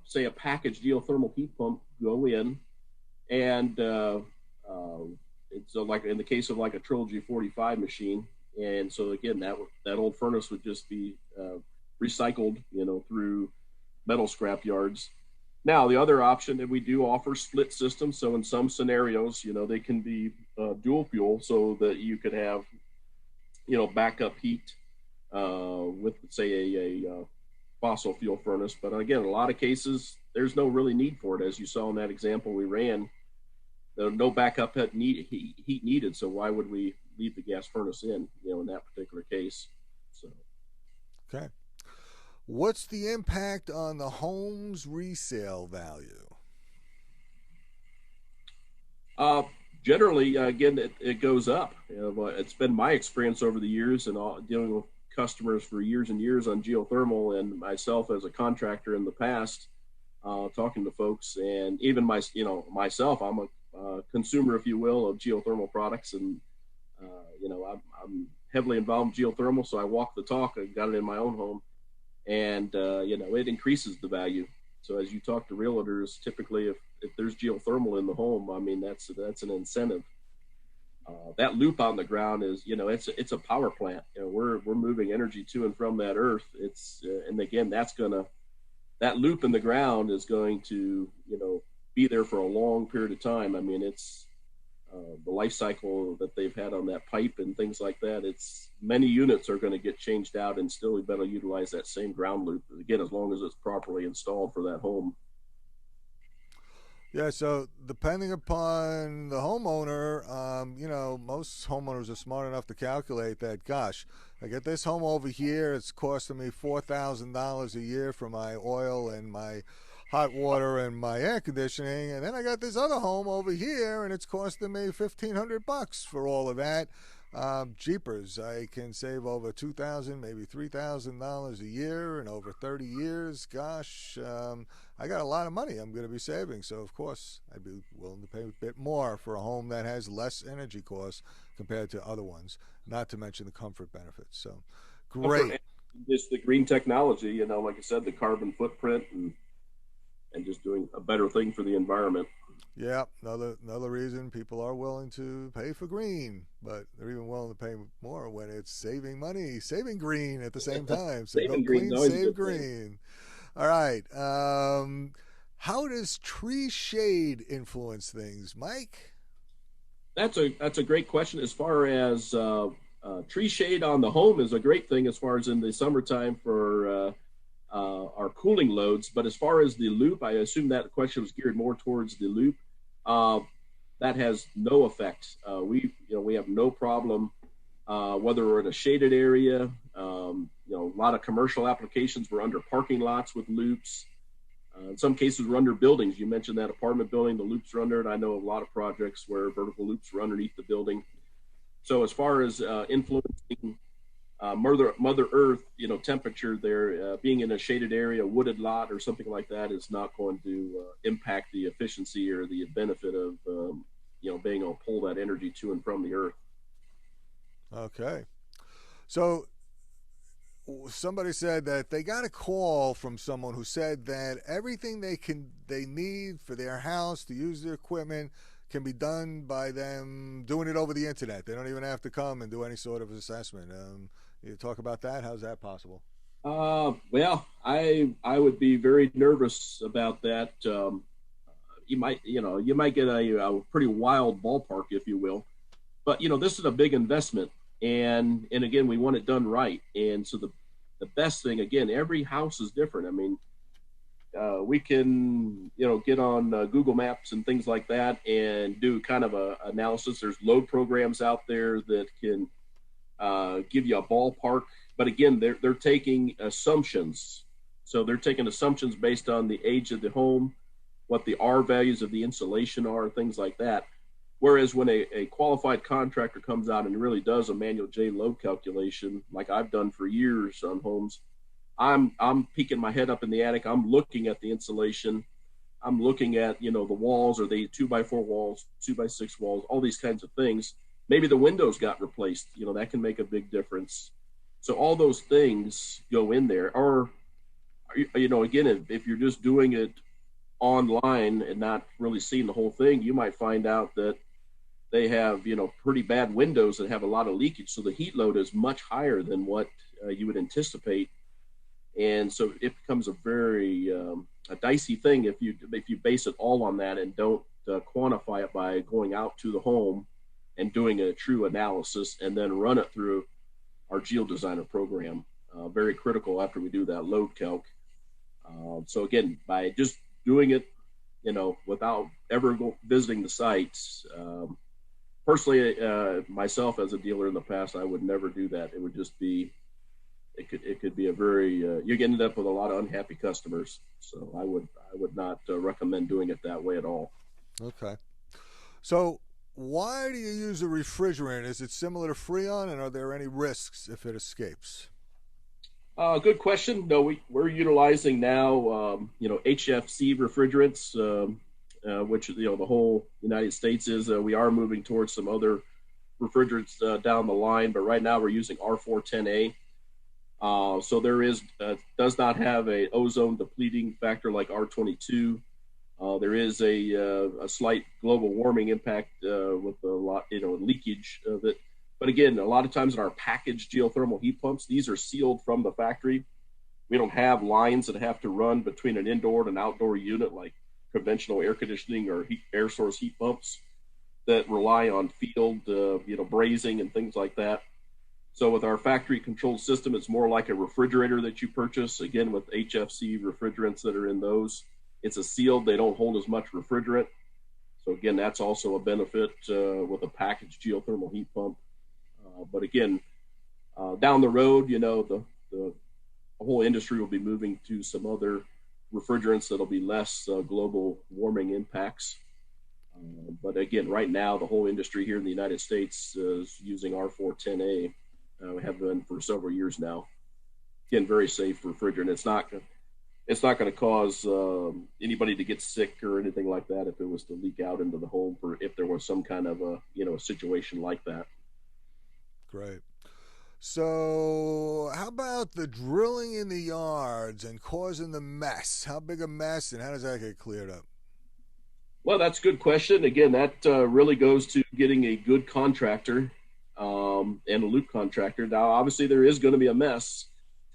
say a packaged geothermal heat pump go in, And it's like in the case of like a Trilogy 45 machine. And so again, that old furnace would just be recycled, through metal scrap yards. Now, the other option that we do offer split systems. So in some scenarios, they can be dual fuel, so that you could have, backup heat with, say, a fossil fuel furnace. But again, a lot of cases, there's no really need for it. As you saw in that example we ran, no backup heat needed. So why would we leave the gas furnace in that particular case? So. Okay. What's the impact on the home's resale value? Generally, again, it goes up. It's been my experience over the years, and dealing with customers for years and years on geothermal, and myself as a contractor in the past, talking to folks, and even myself, I'm a consumer, if you will, of geothermal products, and I'm heavily involved in geothermal, so I walk the talk. I got it in my own home, and it increases the value. So as you talk to realtors, typically if there's geothermal in the home, I mean that's an incentive. That loop on the ground is, it's a power plant. We're moving energy to and from that earth. It's and again, that loop in the ground is going to be there for a long period of time. I mean, it's the life cycle that they've had on that pipe and things like that. It's many units are going to get changed out, and still we better utilize that same ground loop again, as long as it's properly installed for that home. Yeah, so depending upon the homeowner, most homeowners are smart enough to calculate that, gosh, I get this home over here, it's costing me $4,000 a year for my oil and my hot water and my air conditioning, and then I got this other home over here, and it's costing me $1,500 for all of that. Jeepers, I can save over $2,000, maybe $3,000 a year, and over 30 years, gosh, I got a lot of money I'm going to be saving. So of course, I'd be willing to pay a bit more for a home that has less energy costs compared to other ones. Not to mention the comfort benefits. So, great. Just the green technology, like I said, the carbon footprint, and just doing a better thing for the environment. Yeah, another reason people are willing to pay for green, but they're even willing to pay more when it's saving money, saving green at the same time. So go clean, save green. All right. How does tree shade influence things, Mike? That's a great question. As far as tree shade on the home is a great thing as far as in the summertime for our cooling loads. But as far as the loop, I assume that question was geared more towards the loop. That has no effect. We have no problem whether we're in a shaded area. A lot of commercial applications we're under parking lots with loops. In some cases, we're under buildings. You mentioned that apartment building, the loops are under it. I know of a lot of projects where vertical loops are underneath the building. So as far as influencing Mother Earth, temperature there, being in a shaded area, wooded lot or something like that is not going to impact the efficiency or the benefit of, being able to pull that energy to and from the earth. Okay. So somebody said that they got a call from someone who said that everything they need for their house to use their equipment can be done by them doing it over the internet. They don't even have to come and do any sort of assessment. You talk about that. How's that possible? Well, I would be very nervous about that. You might get a pretty wild ballpark, if you will. But this is a big investment, and again, we want it done right. And so the best thing, again, every house is different. I mean, we can get on Google Maps and things like that and do kind of a analysis. There's load programs out there that can give you a ballpark, but again, they're taking assumptions. So they're taking assumptions based on the age of the home, what the R values of the insulation are, things like that. Whereas when a qualified contractor comes out and really does a manual J load calculation, like I've done for years on homes, I'm peeking my head up in the attic. I'm looking at the insulation. I'm looking at, the walls, are they 2x4 walls, 2x6 walls, all these kinds of things. Maybe the windows got replaced. That can make a big difference. So all those things go in there. Or, again, if you're just doing it online and not really seeing the whole thing, you might find out that they have, pretty bad windows that have a lot of leakage. So the heat load is much higher than what you would anticipate. And so it becomes a very a dicey thing if you base it all on that and don't quantify it by going out to the home and doing a true analysis and then run it through our GeoDesigner program. Very critical after we do that load calc. So again, by just doing it, without ever visiting the sites. Personally, myself as a dealer in the past, I would never do that. It would just be, it could be a very, you end up with a lot of unhappy customers. So I would not recommend doing it that way at all. Okay. So why do you use a refrigerant? Is it similar to Freon, and are there any risks if it escapes? Good question. No, we're utilizing now, HFC refrigerants, which the whole United States is. We are moving towards some other refrigerants down the line, but right now we're using R410A. So there does not have a ozone depleting factor like R22. There is a slight global warming impact with a lot, leakage of it. But again, a lot of times in our packaged geothermal heat pumps, these are sealed from the factory. We don't have lines that have to run between an indoor and an outdoor unit like conventional air conditioning or air source heat pumps that rely on field, brazing and things like that. So with our factory controlled system, it's more like a refrigerator that you purchase. Again, with HFC refrigerants that are in those, it's a sealed, they don't hold as much refrigerant. So again, that's also a benefit with a packaged geothermal heat pump. But again, down the road, the whole industry will be moving to some other refrigerants that'll be less global warming impacts. But again, right now, the whole industry here in the United States is using R410A. We have been for several years now. Again, very safe refrigerant. It's not going to cause anybody to get sick or anything like that if it was to leak out into the home, or if there was some kind of a situation like that. Great. So how about the drilling in the yards and causing the mess? How big a mess, and how does that get cleared up? Well, that's a good question. Again, that really goes to getting a good contractor and a loop contractor. Now, obviously, there is going to be a mess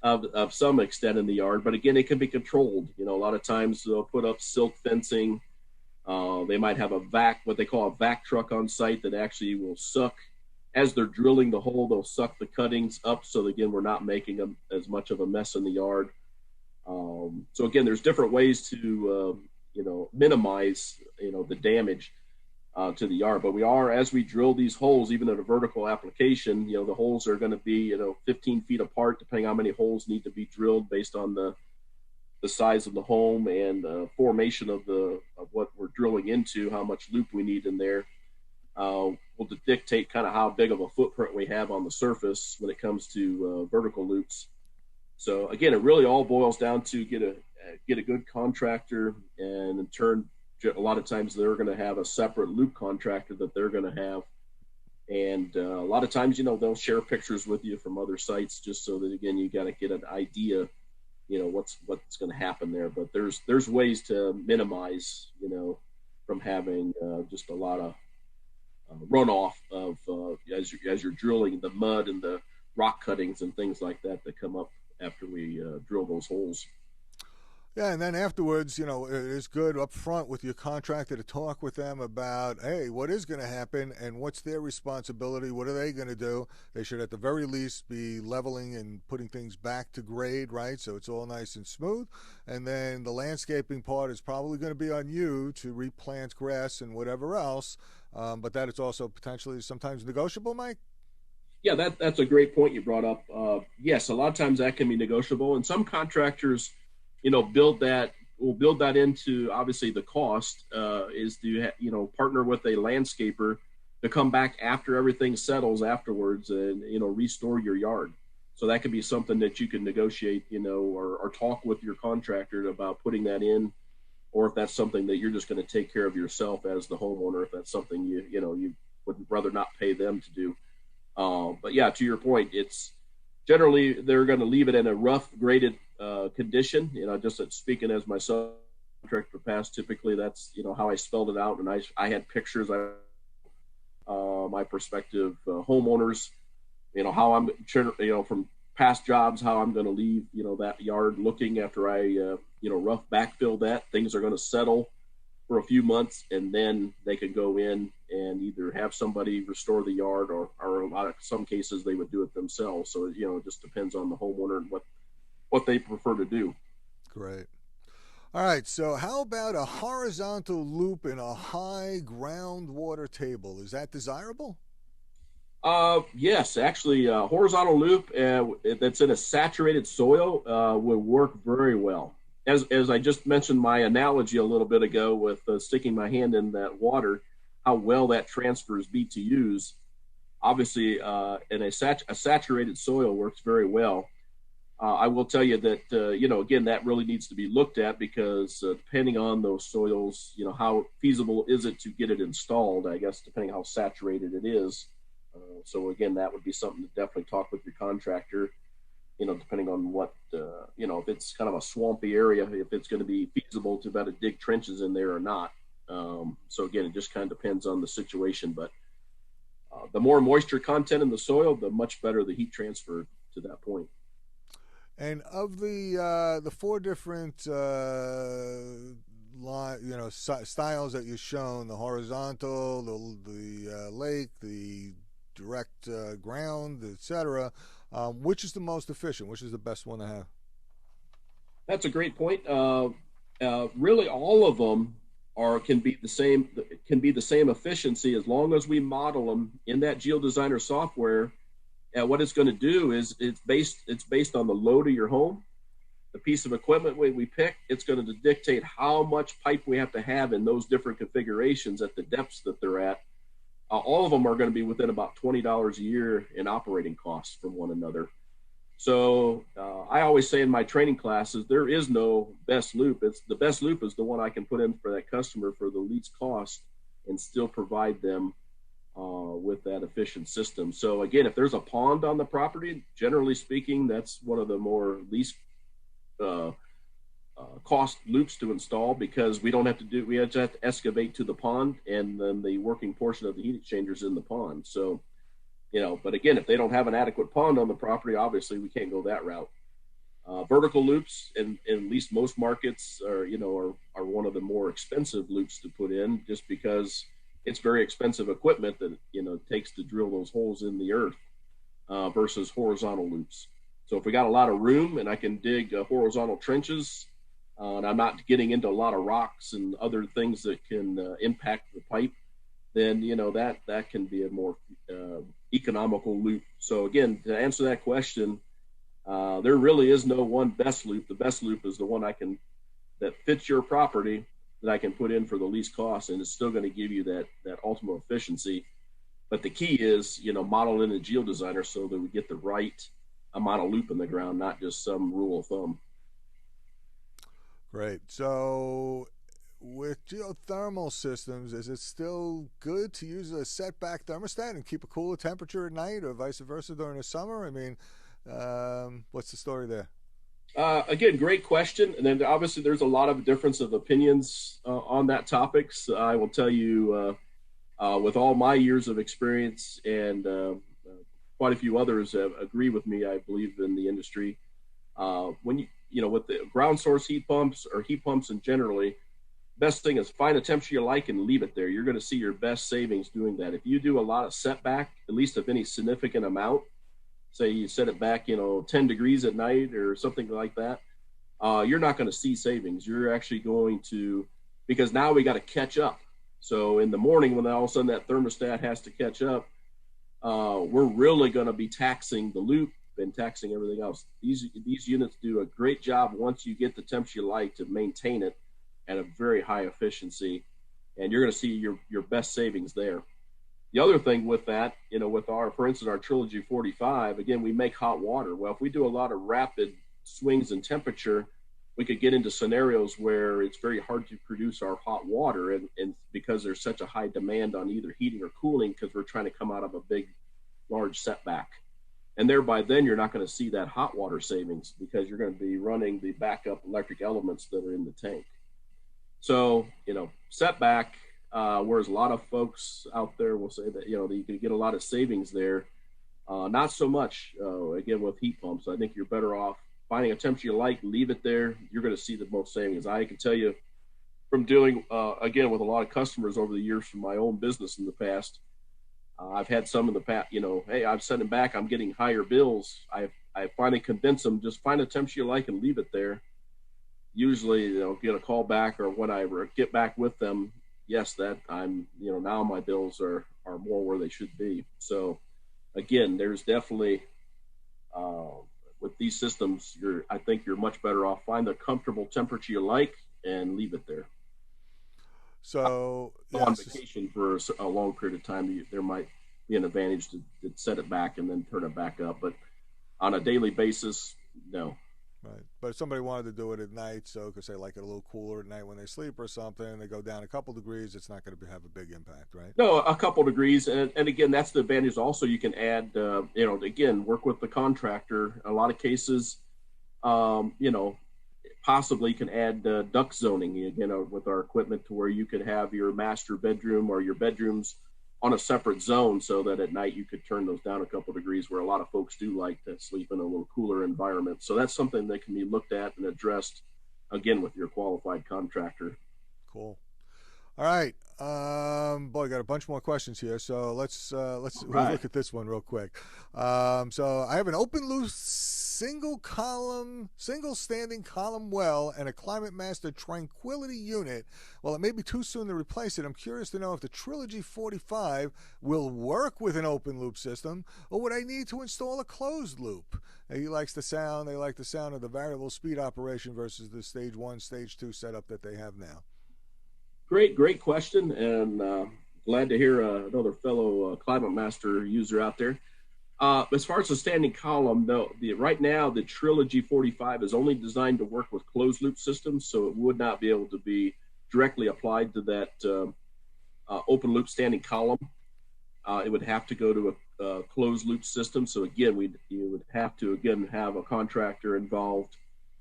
of some extent in the yard, but again, it can be controlled. A lot of times they'll put up silk fencing. They might have what they call a vac truck on site that actually will suck. As they're drilling the hole, they'll suck the cuttings up. So again, we're not making as much of a mess in the yard. So again, there's different ways to, minimize, the damage to the yard. But as we drill these holes, even in a vertical application, the holes are going to be, 15 feet apart, depending on how many holes need to be drilled based on the size of the home and formation of what we're drilling into, how much loop we need in there. Will dictate kind of how big of a footprint we have on the surface when it comes to vertical loops. So again, it really all boils down to get a good contractor, and in turn, a lot of times they're going to have a separate loop contractor that they're going to have. And a lot of times, they'll share pictures with you from other sites just so that, again, you got to get an idea, what's going to happen there. But there's ways to minimize, from having just a lot of runoff of as you're drilling, the mud and the rock cuttings and things like that come up after we drill those holes. Yeah, and then afterwards, it is good up front with your contractor to talk with them about, hey, what is going to happen and what's their responsibility? What are they going to do? They should at the very least be leveling and putting things back to grade, right? So it's all nice and smooth. And then the landscaping part is probably going to be on you to replant grass and whatever else. But that is also potentially sometimes negotiable, Mike? Yeah, that's a great point you brought up. Yes, a lot of times that can be negotiable. And some contractors, build that into, obviously, the cost is to, partner with a landscaper to come back after everything settles afterwards and, restore your yard. So that could be something that you can negotiate, or talk with your contractor about putting that in, or if that's something that you're just going to take care of yourself as the homeowner, if that's something you would rather not pay them to do. But yeah, to your point, it's generally they're going to leave it in a rough graded condition. Just speaking as myself, contractor passed, typically that's, how I spelled it out. And I had pictures, my prospective homeowners, how I'm, from past jobs, how I'm going to leave, that yard looking after I, rough backfill that. Things are going to settle for a few months, and then they could go in and either have somebody restore the yard, or some cases they would do it themselves. So, it just depends on the homeowner and what they prefer to do. Great. All right, so how about a horizontal loop in a high groundwater table? Is that desirable? Yes, actually, horizontal loop that's in a saturated soil would work very well. As I just mentioned my analogy a little bit ago with sticking my hand in that water, how well that transfers BTUs. Obviously, in a saturated soil works very well. I will tell you that, again, that really needs to be looked at, because depending on those soils, how feasible is it to get it installed, I guess, depending how saturated it is. So again, that would be something to definitely talk with your contractor, depending on what, if it's kind of a swampy area, if it's going to be feasible to better dig trenches in there or not. So again, it just kind of depends on the situation, but the more moisture content in the soil, the much better the heat transfer to that point. And of the four different styles that you've shown, the horizontal, the lake, the direct ground, etc., which is the most efficient? Which is the best one to have? That's a great point. Really, all of them can be the same efficiency, as long as we model them in that GeoDesigner software. What it's going to do is it's based on the load of your home, the piece of equipment we pick. It's going to dictate how much pipe we have to have in those different configurations at the depths that they're at. All of them are going to be within about $20 a year in operating costs from one another. So I always say in my training classes, there is no best loop. The best loop is the one I can put in for that customer for the least cost and still provide them with that efficient system. So again, if there's a pond on the property, generally speaking, that's one of the more least cost loops to install, because we have to excavate to the pond, and then the working portion of the heat exchangers in the pond. So, but again, if they don't have an adequate pond on the property, obviously we can't go that route. Vertical loops, in at least most markets, are one of the more expensive loops to put in, just because it's very expensive equipment that it takes to drill those holes in the earth, versus horizontal loops. So if we got a lot of room and I can dig horizontal trenches, and I'm not getting into a lot of rocks and other things that can impact the pipe, then that can be a more economical loop. So again, to answer that question, there really is no one best loop. The best loop is the one that fits your property, that I can put in for the least cost, and it's still going to give you that ultimate efficiency. But the key is, model in a GeoDesigner so that we get the right amount of loop in the ground, not just some rule of thumb. Great. So with geothermal systems, is it still good to use a setback thermostat and keep a cooler temperature at night, or vice versa during the summer? I mean, what's the story there? Again, great question. And then obviously there's a lot of difference of opinions on that topic. So I will tell you, with all my years of experience, and quite a few others agree with me, I believe, in the industry, when with the ground source heat pumps, or heat pumps in generally, best thing is find a temperature you like and leave it there. You're going to see your best savings doing that. If you do a lot of setback, at least of any significant amount, say you set it back, 10 degrees at night or something like that, you're not going to see savings. You're actually going to, because now we got to catch up. So in the morning, when all of a sudden that thermostat has to catch up, we're really going to be taxing the loop and taxing everything else. These units do a great job once you get the temperature you like to maintain it at a very high efficiency, and you're going to see your best savings there. The other thing with that, with for instance, our Trilogy 45, again, we make hot water. Well, if we do a lot of rapid swings in temperature, we could get into scenarios where it's very hard to produce our hot water, and because there's such a high demand on either heating or cooling, because we're trying to come out of a large setback. And thereby then you're not going to see that hot water savings, because you're going to be running the backup electric elements that are in the tank. So, setback, whereas a lot of folks out there will say that, that you can get a lot of savings there. Not so much, again, with heat pumps. I think you're better off finding a temperature you like, leave it there. You're going to see the most savings. I can tell you from dealing, again, with a lot of customers over the years from my own business in the past. I've had some in the past, hey, I'm sending back, I'm getting higher bills. I finally convince them, just find a temperature you like and leave it there. Usually they'll get a call back, or when I get back with them, yes, that I'm, now my bills are more where they should be. So again, there's definitely, with these systems, I think you're much better off. Find the comfortable temperature you like and leave it there. So on vacation for a long period of time, there might be an advantage to set it back and then turn it back up. But on a daily basis, no. Right. But if somebody wanted to do it at night, so because they like it a little cooler at night when they sleep or something, they go down a couple degrees, it's not going to have a big impact, right? No, a couple degrees. And again, that's the advantage. Also, you can add, again, work with the contractor. A lot of cases, possibly can add duct zoning, again, with our equipment, to where you could have your master bedroom or your bedrooms on a separate zone, so that at night you could turn those down a couple of degrees, where a lot of folks do like to sleep in a little cooler environment. So that's something that can be looked at and addressed, again, with your qualified contractor. Cool. All right. Boy, got a bunch more questions here, so let's look at this one real quick. So I have an open loop single standing column well and a Climate Master Tranquility unit. Well, it may be too soon to replace it. I'm curious to know if the Trilogy 45 will work with an open loop system, or would I need to install a closed loop? He likes the sound. They like the sound of the variable speed operation versus the stage 1, stage 2 setup that they have now. Great question, and glad to hear another fellow Climate Master user out there. As far as the standing column, though, right now the Trilogy 45 is only designed to work with closed loop systems, so it would not be able to be directly applied to that open loop standing column. It would have to go to a closed loop system. So again, you would have to have a contractor involved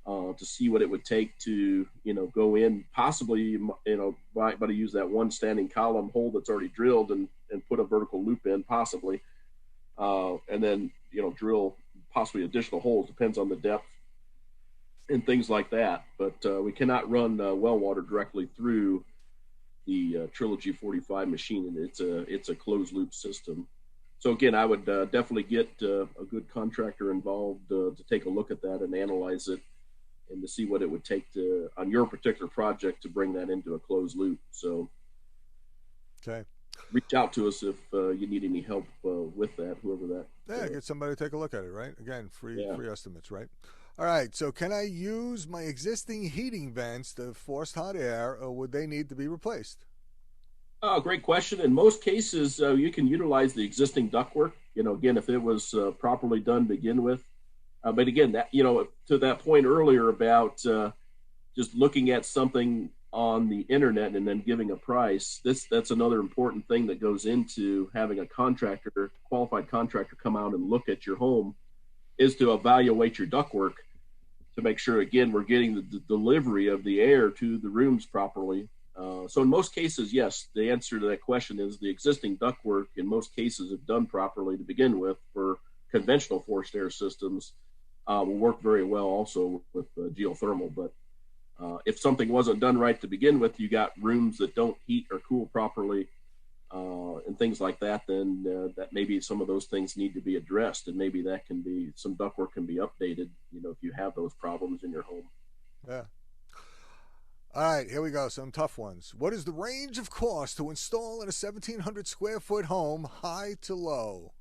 to see what it would take to go in, possibly might use that one standing column hole that's already drilled and put a vertical loop in, possibly. And then, drill possibly additional holes, depends on the depth and things like that. But we cannot run well water directly through the Trilogy 45 machine, and it's a closed loop system. So again, I would definitely get a good contractor involved to take a look at that and analyze it, and to see what it would take to, on your particular project, to bring that into a closed loop. So okay, reach out to us if you need any help with that, whoever that. Yeah, get somebody to take a look at it, right? Again, free estimates, right? All right, so can I use my existing heating vents to force hot air, or would they need to be replaced? Great question. In most cases, you can utilize the existing ductwork, again, if it was properly done to begin with. But again, that to that point earlier about just looking at something on the internet and then giving a price, that's another important thing that goes into having a qualified contractor come out and look at your home, is to evaluate your ductwork to make sure, again, we're getting the delivery of the air to the rooms properly. So in most cases, yes, the answer to that question is the existing ductwork in most cases, if done properly to begin with, for conventional forced air systems, will work very well also with geothermal. But if something wasn't done right to begin with, you got rooms that don't heat or cool properly, and things like that, then that maybe some of those things need to be addressed, and maybe that can be, some ductwork can be updated, if you have those problems in your home. Yeah. All right, here we go. Some tough ones. What is the range of cost to install in a 1,700 square foot home, high to low?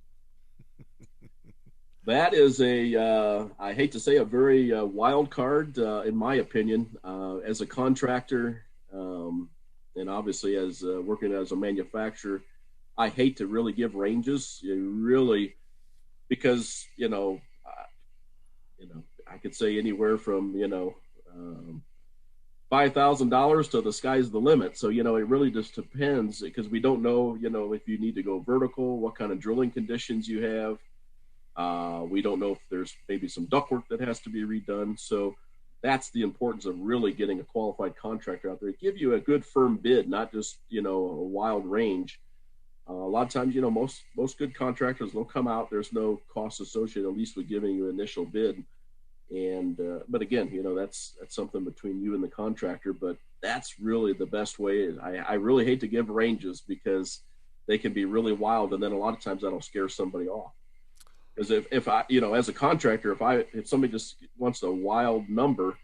That is I hate to say, a very wild card, in my opinion, as a contractor, and obviously as working as a manufacturer. I hate to really give ranges, because I could say anywhere from $5,000 to the sky's the limit. So it really just depends, because we don't know if you need to go vertical, what kind of drilling conditions you have. We don't know if there's maybe some ductwork that has to be redone. So that's the importance of really getting a qualified contractor out there to give you a good firm bid, not just, a wild range. A lot of times, most good contractors, they'll come out. There's no cost associated, at least with giving you an initial bid. And but again, that's something between you and the contractor. But that's really the best way. I really hate to give ranges because they can be really wild, and then a lot of times that'll scare somebody off. Because if I, as a contractor, if somebody just wants a wild number,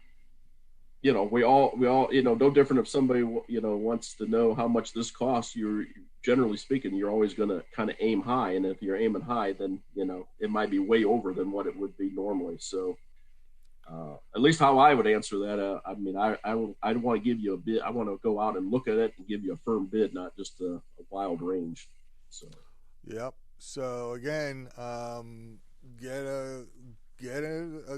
we all, no different if somebody, wants to know how much this costs. You're generally speaking, you're always going to kind of aim high. And if you're aiming high, then, it might be way over than what it would be normally. So at least how I would answer that. I want to give you a bid. I want to go out and look at it and give you a firm bid, not just a wild range. So. Yep. So again, get a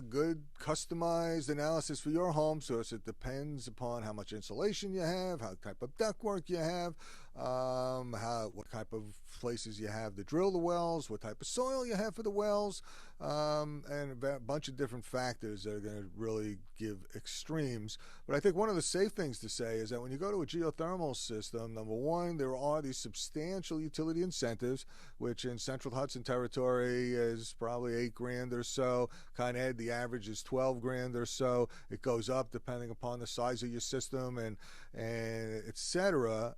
good customized analysis for your home. So it depends upon how much insulation you have, how type of ductwork you have, what type of places you have to drill the wells, what type of soil you have for the wells, and a bunch of different factors that are going to really give extremes. But I think one of the safe things to say is that when you go to a geothermal system, number one, there are these substantial utility incentives, which in Central Hudson territory is probably $8,000 or so. Kind of the average is $12,000 or so. It goes up depending upon the size of your system and et cetera.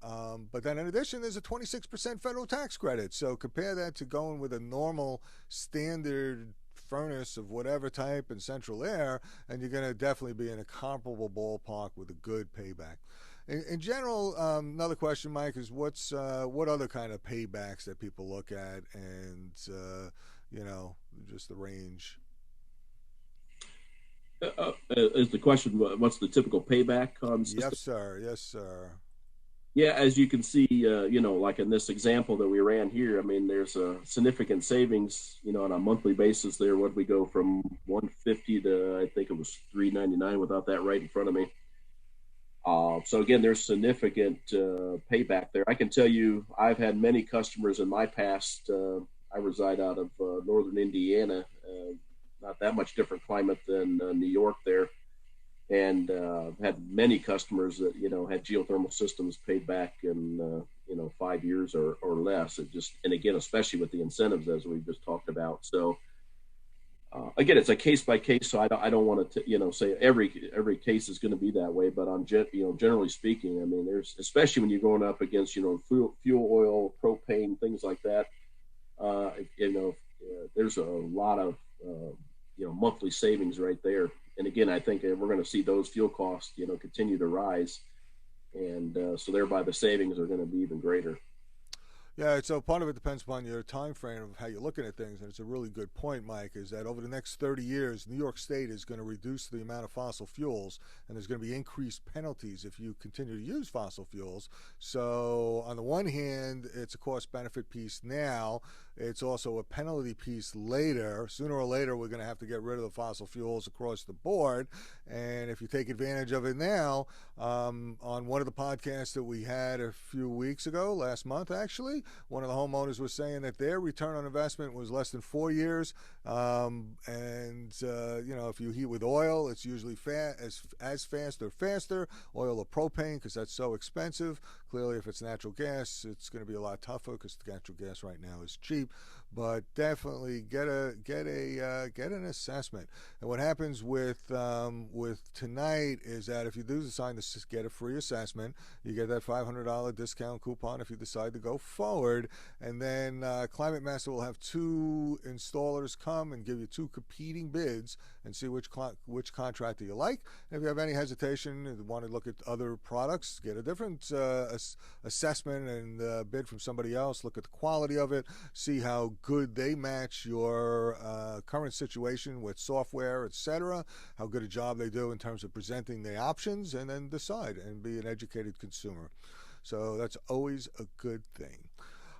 But then in addition, there's a 26% federal tax credit. So compare that to going with a normal standard furnace of whatever type and central air, and you're going to definitely be in a comparable ballpark with a good payback. In general, another question, Mike, is what other kind of paybacks that people look at, and just the range. Is the question what's the typical payback on system? Yes, sir. Yeah, as you can see, like in this example that we ran here, there's a significant savings, on a monthly basis there. What we go from 150 to, I think it was 399 without that right in front of me. So again, there's significant payback there. I can tell you, I've had many customers in my past. I reside out of northern Indiana, not that much different climate than New York there. And had many customers that had geothermal systems paid back in 5 years or less. And again, especially with the incentives as we just talked about. So again, it's a case by case. So I don't want to say every case is going to be that way. But on generally speaking, there's, especially when you're going up against fuel oil, propane, things like that. There's a lot of monthly savings right there. And again, I think we're going to see those fuel costs, continue to rise. And so thereby the savings are going to be even greater. Yeah, so part of it depends upon your time frame of how you're looking at things. And it's a really good point, Mike, is that over the next 30 years, New York State is going to reduce the amount of fossil fuels, and there's going to be increased penalties if you continue to use fossil fuels. So on the one hand, it's a cost-benefit piece now. It's also a penalty piece later. Sooner or later, we're going to have to get rid of the fossil fuels across the board. And if you take advantage of it now, on one of the podcasts that we had a few weeks ago, last month actually, one of the homeowners was saying that their return on investment was less than 4 years. If you heat with oil, it's usually as fast or faster, oil or propane, because that's so expensive. Clearly, if it's natural gas, it's going to be a lot tougher because the natural gas right now is cheap. But definitely get an assessment. And what happens with tonight is that if you do decide to get a free assessment, you get that $500 discount coupon if you decide to go forward. And then Climate Master will have two installers come and give you two competing bids and see which contractor you like. And if you have any hesitation and want to look at other products, get a different assessment and bid from somebody else. Look at the quality of it, see how good they match your current situation with software, etc., how good a job they do in terms of presenting the options, and then decide and be an educated consumer. So that's always a good thing.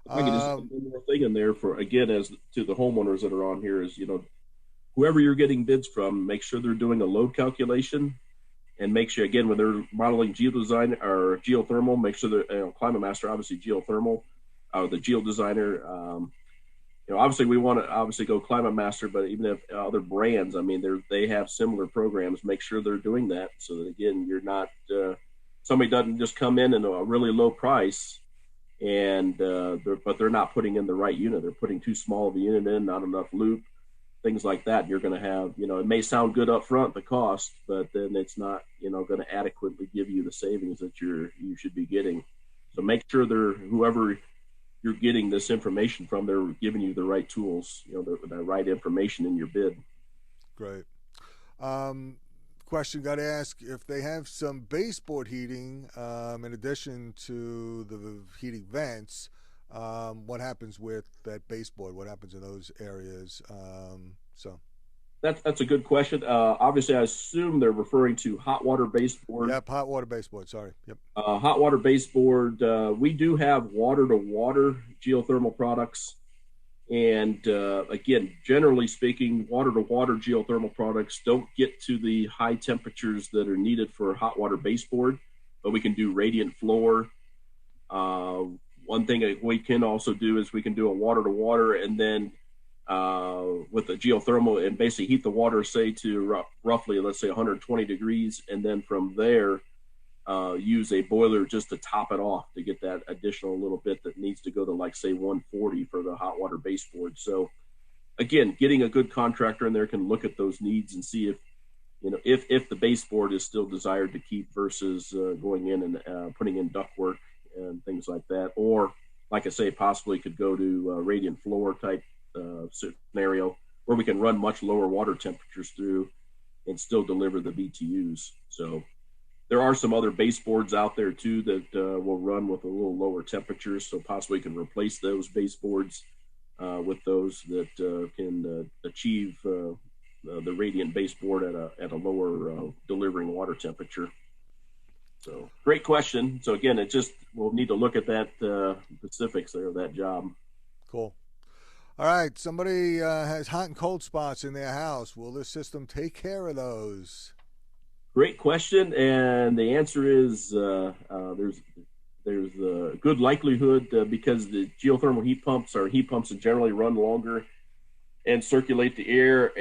I can just put one more thing in there for, again, as to the homeowners that are on here is, whoever you're getting bids from, make sure they're doing a load calculation, and make sure, again, when they're modeling GeoDesign or geothermal, make sure they're, Climate Master, obviously geothermal, the GeoDesigner, Obviously we want to obviously go Climate Master, but even if other brands, I mean, they have similar programs. Make sure they're doing that so that again, you're not somebody doesn't just come in at a really low price and but they're not putting in the right unit. They're putting too small of a unit in, not enough loop, things like that. You're going to have, it may sound good up front, the cost, but then it's not, going to adequately give you the savings that you should be getting. So make sure whoever you're getting this information from, they're giving you the right tools, the right information in your bid. Great. Question got to ask, if they have some baseboard heating in addition to the heating vents, what happens with that baseboard? What happens in those areas? So That's a good question. Obviously, I assume they're referring to hot water baseboard. Yep, hot water baseboard. Sorry. Yep. Hot water baseboard. We do have water to water geothermal products. And again, generally speaking, water to water geothermal products don't get to the high temperatures that are needed for hot water baseboard, but we can do radiant floor. One thing that we can also do is we can do a water to water and then with the geothermal and basically heat the water, say to roughly, let's say 120 degrees. And then from there, use a boiler just to top it off to get that additional little bit that needs to go to, like, say 140 for the hot water baseboard. So again, getting a good contractor in there can look at those needs and see if the baseboard is still desired to keep versus going in and putting in ductwork and things like that. Or like I say, possibly could go to radiant floor type scenario where we can run much lower water temperatures through and still deliver the BTUs. So there are some other baseboards out there too that will run with a little lower temperatures. So possibly can replace those baseboards with those that can achieve the radiant baseboard at a lower delivering water temperature. So great question. So again, we'll need to look at that specifics there of that job. Cool. All right. Somebody has hot and cold spots in their house. Will this system take care of those? Great question, and the answer is there's a good likelihood because the geothermal heat pumps that generally run longer and circulate the air.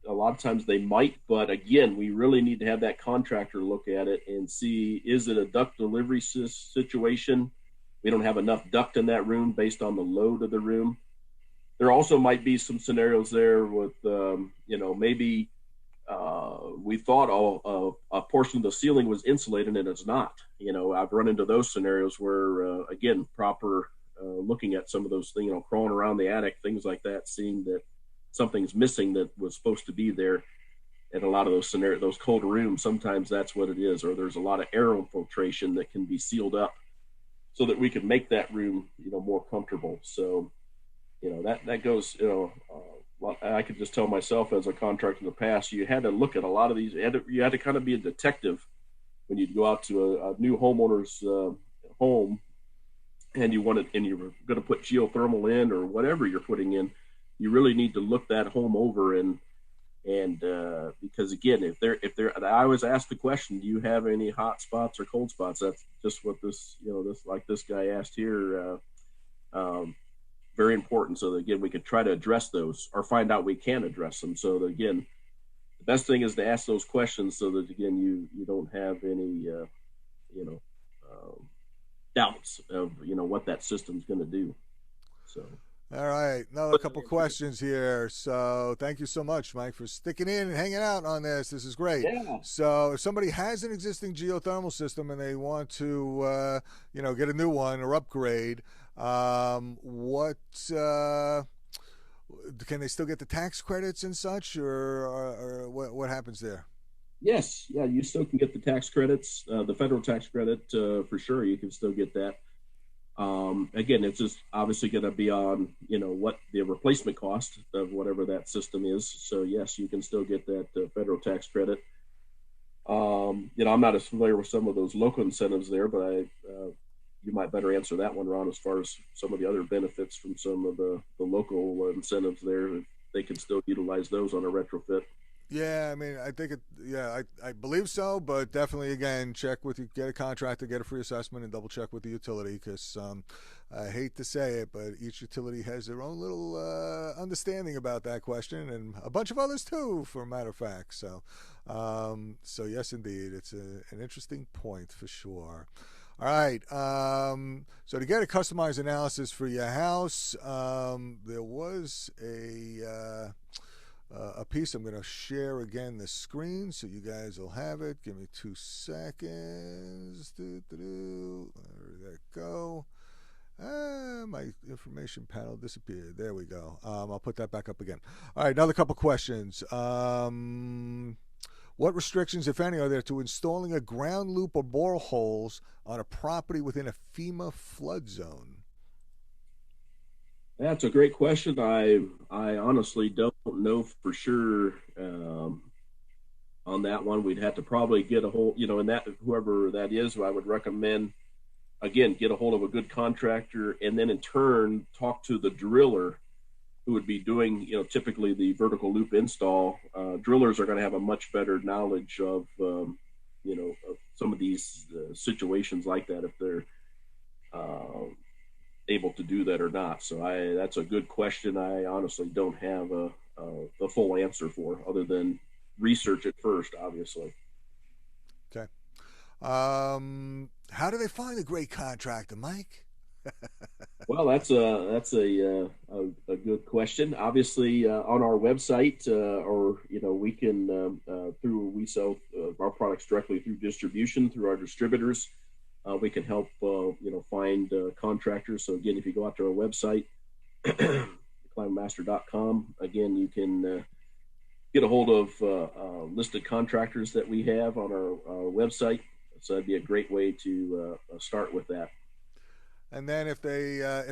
A lot of times they might, but again, we really need to have that contractor look at it and see, is it a duct delivery situation? We don't have enough duct in that room based on the load of the room. There also might be some scenarios there with, maybe we thought a portion of the ceiling was insulated and it's not. I've run into those scenarios where, again, proper looking at some of those things, crawling around the attic, things like that, seeing that something's missing that was supposed to be there. And a lot of those scenarios, those cold rooms, sometimes that's what it is, or there's a lot of air infiltration that can be sealed up so that we can make that room, more comfortable. So, that goes, I could just tell myself as a contractor in the past, you had to look at a lot of these. You had to kind of be a detective when you'd go out to a new homeowner's home, and you were going to put geothermal in or whatever you're putting in. You really need to look that home over and because again, if I always ask the question, do you have any hot spots or cold spots? That's just what this guy asked here. Very important, so that again we can try to address those or find out we can address them. So that again, the best thing is to ask those questions so that again you don't have any doubts of what that system's going to do. So all right, another couple questions here. So thank you so much, Mike, for sticking in and hanging out on this. This is great. Yeah. So if somebody has an existing geothermal system and they want to get a new one or upgrade, what can they still get the tax credits and such, or what happens there? Yes, yeah, you still can get the tax credits, the federal tax credit for sure. You can still get that. Again, it's just obviously going to be on what the replacement cost of whatever that system is. So yes, you can still get that federal tax credit. I'm not as familiar with some of those local incentives there, but you might better answer that one, Ron, as far as some of the other benefits from some of the local incentives there. They can still utilize those on a retrofit. Yeah, I mean, I think it. Yeah, I believe so, but definitely again, check with you, get a contractor, get a free assessment, and double check with the utility because I hate to say it, but each utility has their own little understanding about that question, and a bunch of others too, for a matter of fact. So yes, indeed, it's an interesting point for sure. All right. So to get a customized analysis for your house, there was a piece. I'm going to share again the screen so you guys will have it. Give me 2 seconds. Where did that go? My information panel disappeared. There we go. I'll put that back up again. All right, another couple questions. What restrictions, if any, are there to installing a ground loop or boreholes on a property within a FEMA flood zone? That's a great question. I honestly don't know for sure on that one. We'd have to probably get a hold, and that whoever that is, I would recommend again get a hold of a good contractor, and then in turn talk to the driller who would be doing, typically the vertical loop install. Drillers are going to have a much better knowledge of, of some of these situations like that if they're uh, able to do that or not. So that's a good question. I honestly don't have the full answer for, other than research it first, obviously. Okay. How do they find a great contractor, Mike? Well, that's a good question. Obviously, on our website, or we can through we sell our products directly through distribution through our distributors. We can help find contractors. So again, if you go out to our website, climbmaster.com, again you can get a hold of listed contractors that we have on our website. So that'd be a great way to start with that. And then if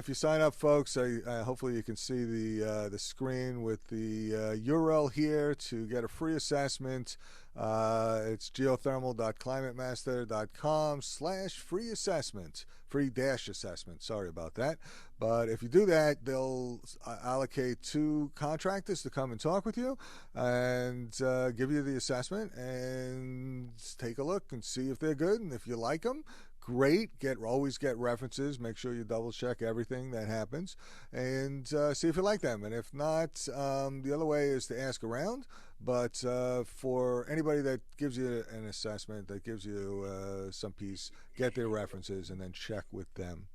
you sign up, folks, hopefully you can see the screen with the URL here to get a free assessment. It's geothermal.climatemaster.com/free assessment, free-assessment. Sorry about that. But if you do that, they'll allocate 2 contractors to come and talk with you and give you the assessment and take a look and see if they're good, and if you like them, great. Always get references. Make sure you double check everything that happens, and see if you like them. And if not, the other way is to ask around. But for anybody that gives you an assessment, that gives you some piece, get their references and then check with them.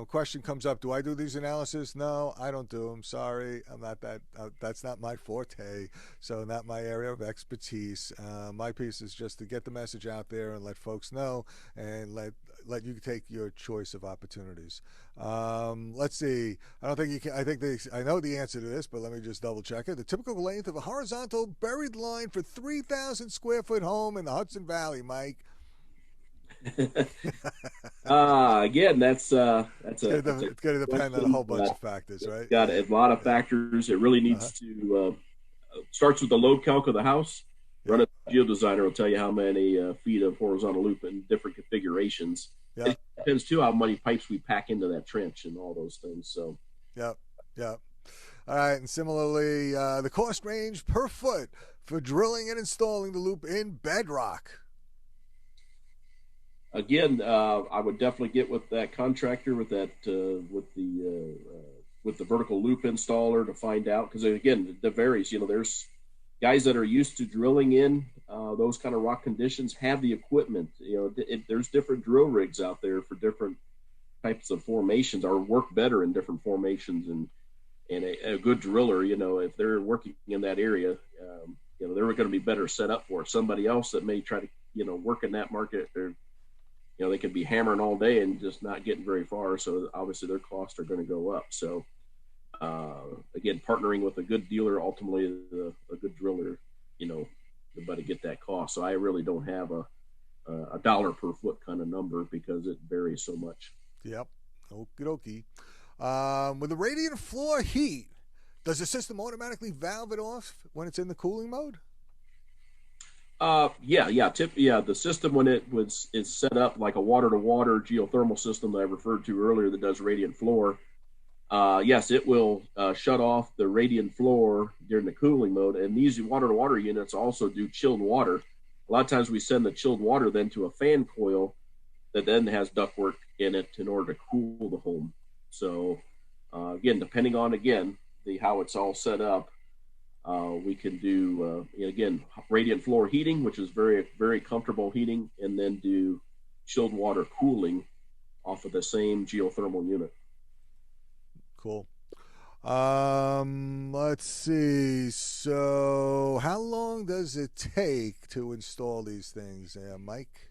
Question comes up: do I do these analysis? No, I don't do them. Sorry, I'm not that. That's not my forte. So not my area of expertise. My piece is just to get the message out there and let folks know, and let you take your choice of opportunities. Let's see. I don't think you can. I know the answer to this, but let me just double check it. The typical length of a horizontal buried line for 3,000 square foot home in the Hudson Valley, Mike. Again, It's going to depend on a whole bunch of factors, right? It's got a lot of factors. It really needs to starts with the load calc of the house. Run a GeoDesigner will tell you how many feet of horizontal loop in different configurations. Yeah. It depends too how many pipes we pack into that trench and all those things. So. Yeah. All right, and similarly, the cost range per foot for drilling and installing the loop in bedrock. Again, I would definitely get with that contractor with that with the vertical loop installer to find out, because again, it varies. There's guys that are used to drilling in those kind of rock conditions, have the equipment. There's different drill rigs out there for different types of formations, or work better in different formations. And a good driller, if they're working in that area, they're going to be better set up for it. Somebody else that may try to work in that market, they could be hammering all day and just not getting very far. So obviously their costs are going to go up. So again, partnering with a good dealer, ultimately a good driller, to get that cost. So I really don't have a dollar per foot kind of number because it varies so much. Yep. Okie dokie. With the radiant floor heat, does the system automatically valve it off when it's in the cooling mode? Yeah. The system, when is set up like a water to water geothermal system that I referred to earlier that does radiant floor, Yes, it will shut off the radiant floor during the cooling mode. And these water-to-water units also do chilled water. A lot of times we send the chilled water then to a fan coil that then has ductwork in it in order to cool the home. So again, depending on the how it's all set up, we can do again radiant floor heating, which is very very comfortable heating, and then do chilled water cooling off of the same geothermal unit. Cool. Let's see. So, how long does it take to install these things, Mike?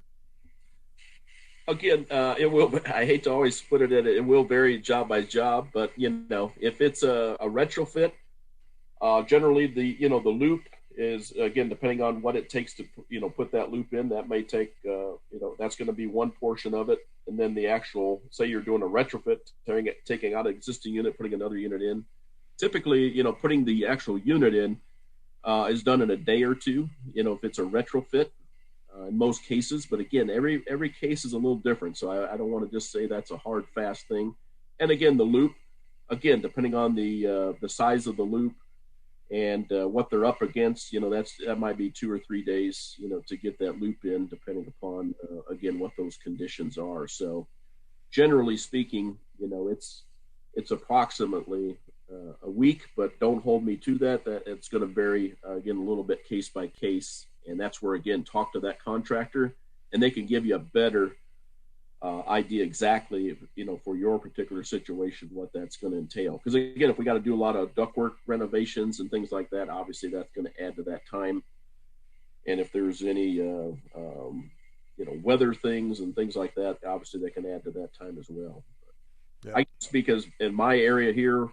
Again, it will. I hate to always put it at it. It will vary job by job, but if it's a retrofit, generally the loop is again depending on what it takes to put that loop in. That may take that's going to be one portion of it, and then the actual say you're doing a retrofit, taking out an existing unit, putting another unit in. Typically, putting the actual unit in is done in a day or two. If it's a retrofit, in most cases, but again, every case is a little different. So I don't want to just say that's a hard fast thing. And again, the loop, again, depending on the size of the loop and what they're up against, that might be 2 or 3 days, to get that loop in, depending upon again what those conditions are. So generally speaking, it's approximately a week, but don't hold me to that. That it's going to vary again a little bit case by case, and that's where again talk to that contractor, and they can give you a better idea exactly for your particular situation what that's going to entail. Because again, if we got to do a lot of ductwork renovations and things like that, obviously that's going to add to that time. And if there's any weather things and things like that, obviously they can add to that time as well. Yeah. I speak as in my area here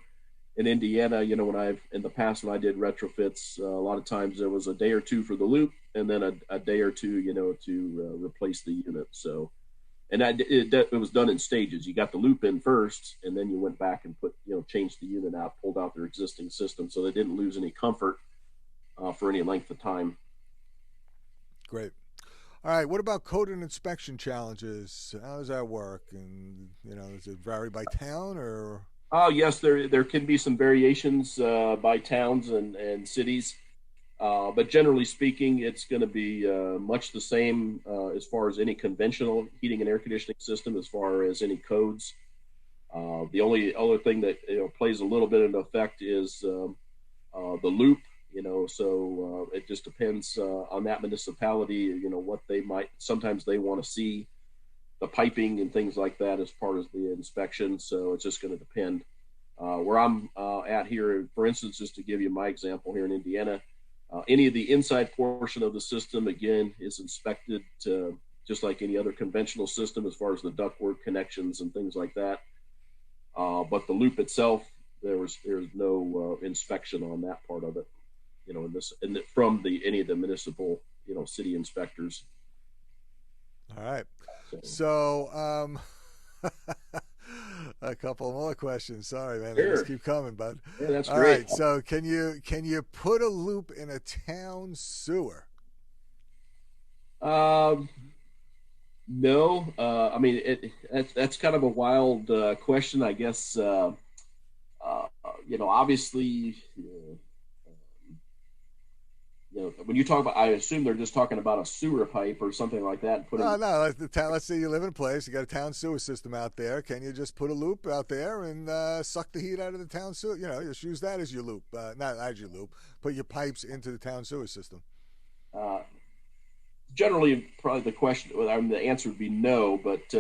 in Indiana, when in the past when I did retrofits, a lot of times there was a day or two for the loop, and then a day or two, to replace the unit. So, and it was done in stages. You got the loop in first, and then you went back and changed the unit out, pulled out their existing system, so they didn't lose any comfort for any length of time. Great. All right. What about code and inspection challenges? How does that work? And does it vary by town or? Oh yes, there can be some variations by towns and cities, but generally speaking, it's going to be much the same as far as any conventional heating and air conditioning system, as far as any codes. The only other thing that plays a little bit into effect is the loop. So it just depends on that municipality. What they might sometimes they want to see. The piping and things like that as part of the inspection. So it's just going to depend. Where I'm at here, for instance, just to give you my example here in Indiana, any of the inside portion of the system, again, is inspected just like any other conventional system as far as the ductwork connections and things like that. But the loop itself, there's no inspection on that part of it, from any of the municipal, city inspectors. All right. So, a couple more questions. Sorry, man. Sure. They just keep coming, bud. Yeah, that's all great. Right. So, can you put a loop in a town sewer? No. I mean, that's kind of a wild question, I guess. Obviously. When you talk about, I assume they're just talking about a sewer pipe or something like that. No. Let's say you live in a place, you got a town sewer system out there. Can you just put a loop out there and suck the heat out of the town sewer? Just use that as your loop. Not as your loop. Put your pipes into the town sewer system. Generally, probably the answer would be no. But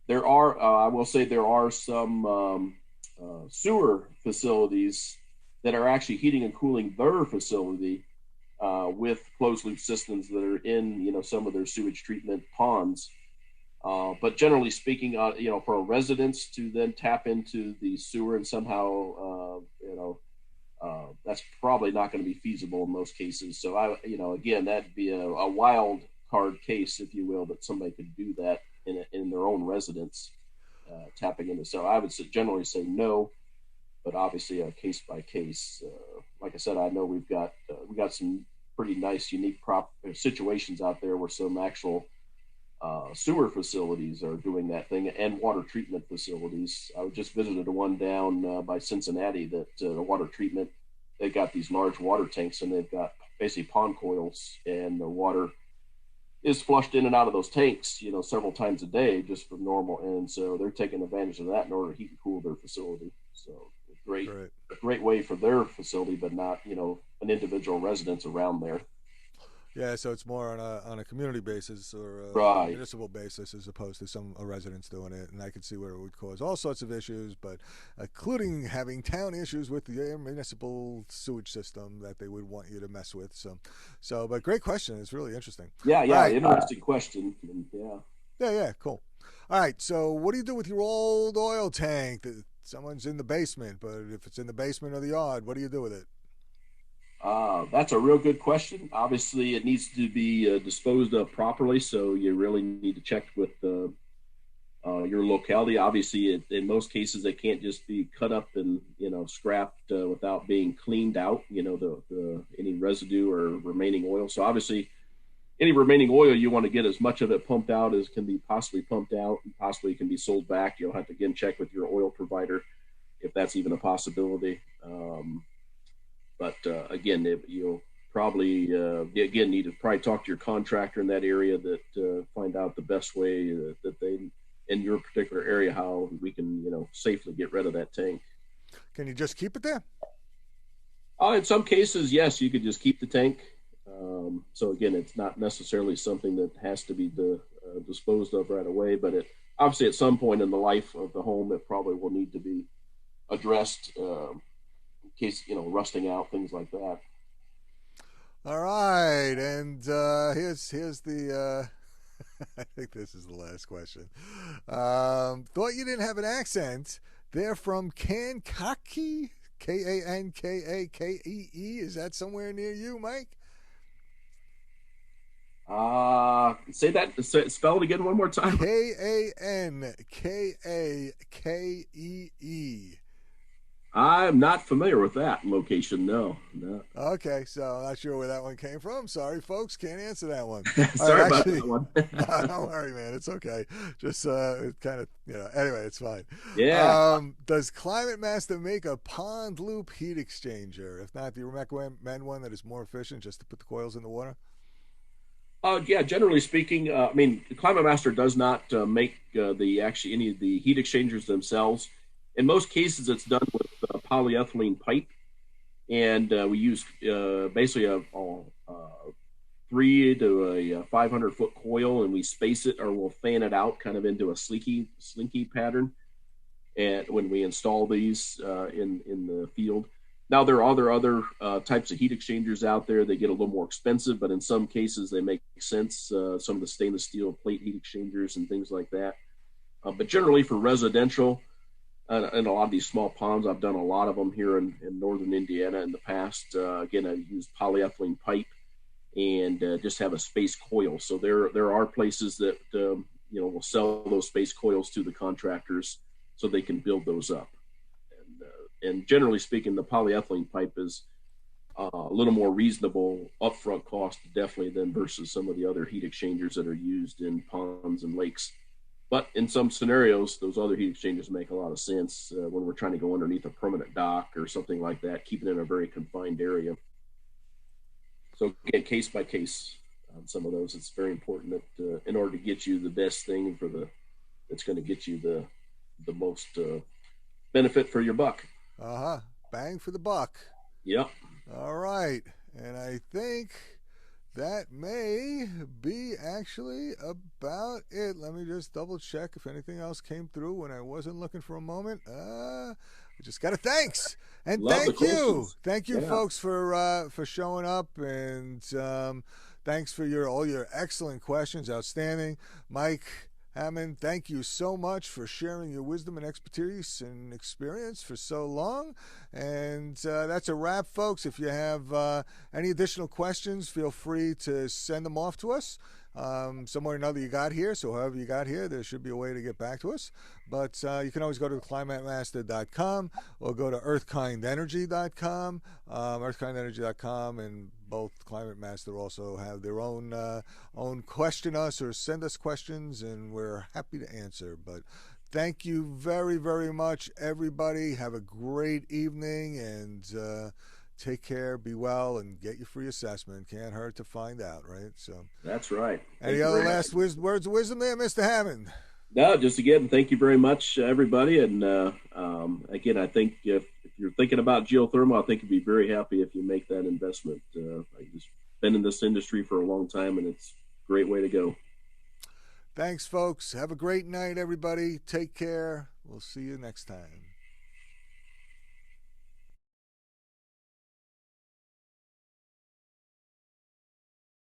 there are, I will say, there are some sewer facilities that are actually heating and cooling their facility. With closed loop systems that are in, some of their sewage treatment ponds. But generally speaking, for a residence to then tap into the sewer and somehow, that's probably not going to be feasible in most cases. So again, that'd be a wild card case, if you will, that somebody could do that in their own residence, tapping into. So I would generally say no. But obviously, case by case. Like I said, I know we got some pretty nice, unique situations out there where some actual sewer facilities are doing that thing, and water treatment facilities. I just visited one down by Cincinnati that the water treatment, they've got these large water tanks, and they've got basically pond coils, and the water is flushed in and out of those tanks, several times a day just from normal. And so they're taking advantage of that in order to heat and cool their facility. So great, Right. a great way for their facility, but not, an individual residence around there. Yeah, so it's more on a community basis or a Right. municipal basis as opposed to a residents doing it, and I could see where it would cause all sorts of issues, but including having town issues with the municipal sewage system that they would want you to mess with. But great question. It's really interesting. Yeah. Right. Interesting question. Yeah. Cool. All right. So, what do you do with your old oil tank that someone's in the basement? But if it's in the basement or the yard, what do you do with it? That's a real good question. Obviously, it needs to be disposed of properly, so you really need to check with your locality. Obviously, in most cases, it can't just be cut up and scrapped without being cleaned out. The any residue or remaining oil. So obviously, any remaining oil, you want to get as much of it pumped out as can be possibly pumped out, and possibly can be sold back. You'll have to again check with your oil provider if that's even a possibility. But again, you'll probably again need to probably talk to your contractor in that area that find out the best way that they in your particular area how we can safely get rid of that tank. Can you just keep it there? In some cases, yes, you could just keep the tank. So again, it's not necessarily something that has to be disposed of right away, but obviously at some point in the life of the home, it probably will need to be addressed. In case rusting out, things like that. All right, and here's the I think this is the last question. Thought you didn't have an accent. They're from Kankakee, Kankakee. Is that somewhere near you, Mike? Say that. Spell it again one more time. Kankakee. I'm not familiar with that location. No. Okay, so I'm not sure where that one came from. Sorry, folks, can't answer that one. Sorry about that one. No, don't worry, man. It's okay. Just it kind of Anyway, it's fine. Yeah. Does Climate Master make a pond loop heat exchanger? If not, do you recommend one that is more efficient, just to put the coils in the water? Yeah. Generally speaking, I mean, Climate Master does not make any of the heat exchangers themselves. In most cases, it's done with polyethylene pipe, and we use basically a 3 to a 500-foot coil, and we space it or we'll fan it out kind of into a slinky pattern. And when we install these in the field, now there are other types of heat exchangers out there. They get a little more expensive, but in some cases they make sense. Some of the stainless steel plate heat exchangers and things like that. But generally for residential. And a lot of these small ponds, I've done a lot of them here in northern Indiana in the past. Again, I use polyethylene pipe and just have a space coil. So there are places that will sell those space coils to the contractors so they can build those up. And generally speaking, the polyethylene pipe is a little more reasonable upfront cost, definitely, than versus some of the other heat exchangers that are used in ponds and lakes. But in some scenarios, those other heat exchangers make a lot of sense when we're trying to go underneath a permanent dock or something like that, keeping it in a very confined area. So again, case by case on some of those, it's very important that in order to get you the best thing it's going to get you the most benefit for your buck. Bang for the buck. Yep. All right, and I think that may be actually about it. Let me just double check if anything else came through when I wasn't looking for a moment. I just got a thanks. And thank you, folks, for showing up, and thanks for all your excellent questions. Outstanding. Mike Hammond, thank you so much for sharing your wisdom and expertise and experience for so long. And that's a wrap, folks. If you have any additional questions, feel free to send them off to us. Some way or another you got here, so however you got here, there should be a way to get back to us. But you can always go to climatemaster.com or go to earthkindenergy.com, earthkindenergy.com, and both Climate Master also have their own question us or send us questions, and we're happy to answer. But thank you very, very much, everybody. Have a great evening, and take care, be well, and get your free assessment. Can't hurt to find out, right? So that's right. Any other last words of wisdom there, Mr. Hammond? No, just again, thank you very much, everybody. And again, I think if you're thinking about geothermal, I think you'd be very happy if you make that investment. I've just been in this industry for a long time, and it's a great way to go. Thanks, folks. Have a great night, everybody. Take care. We'll see you next time.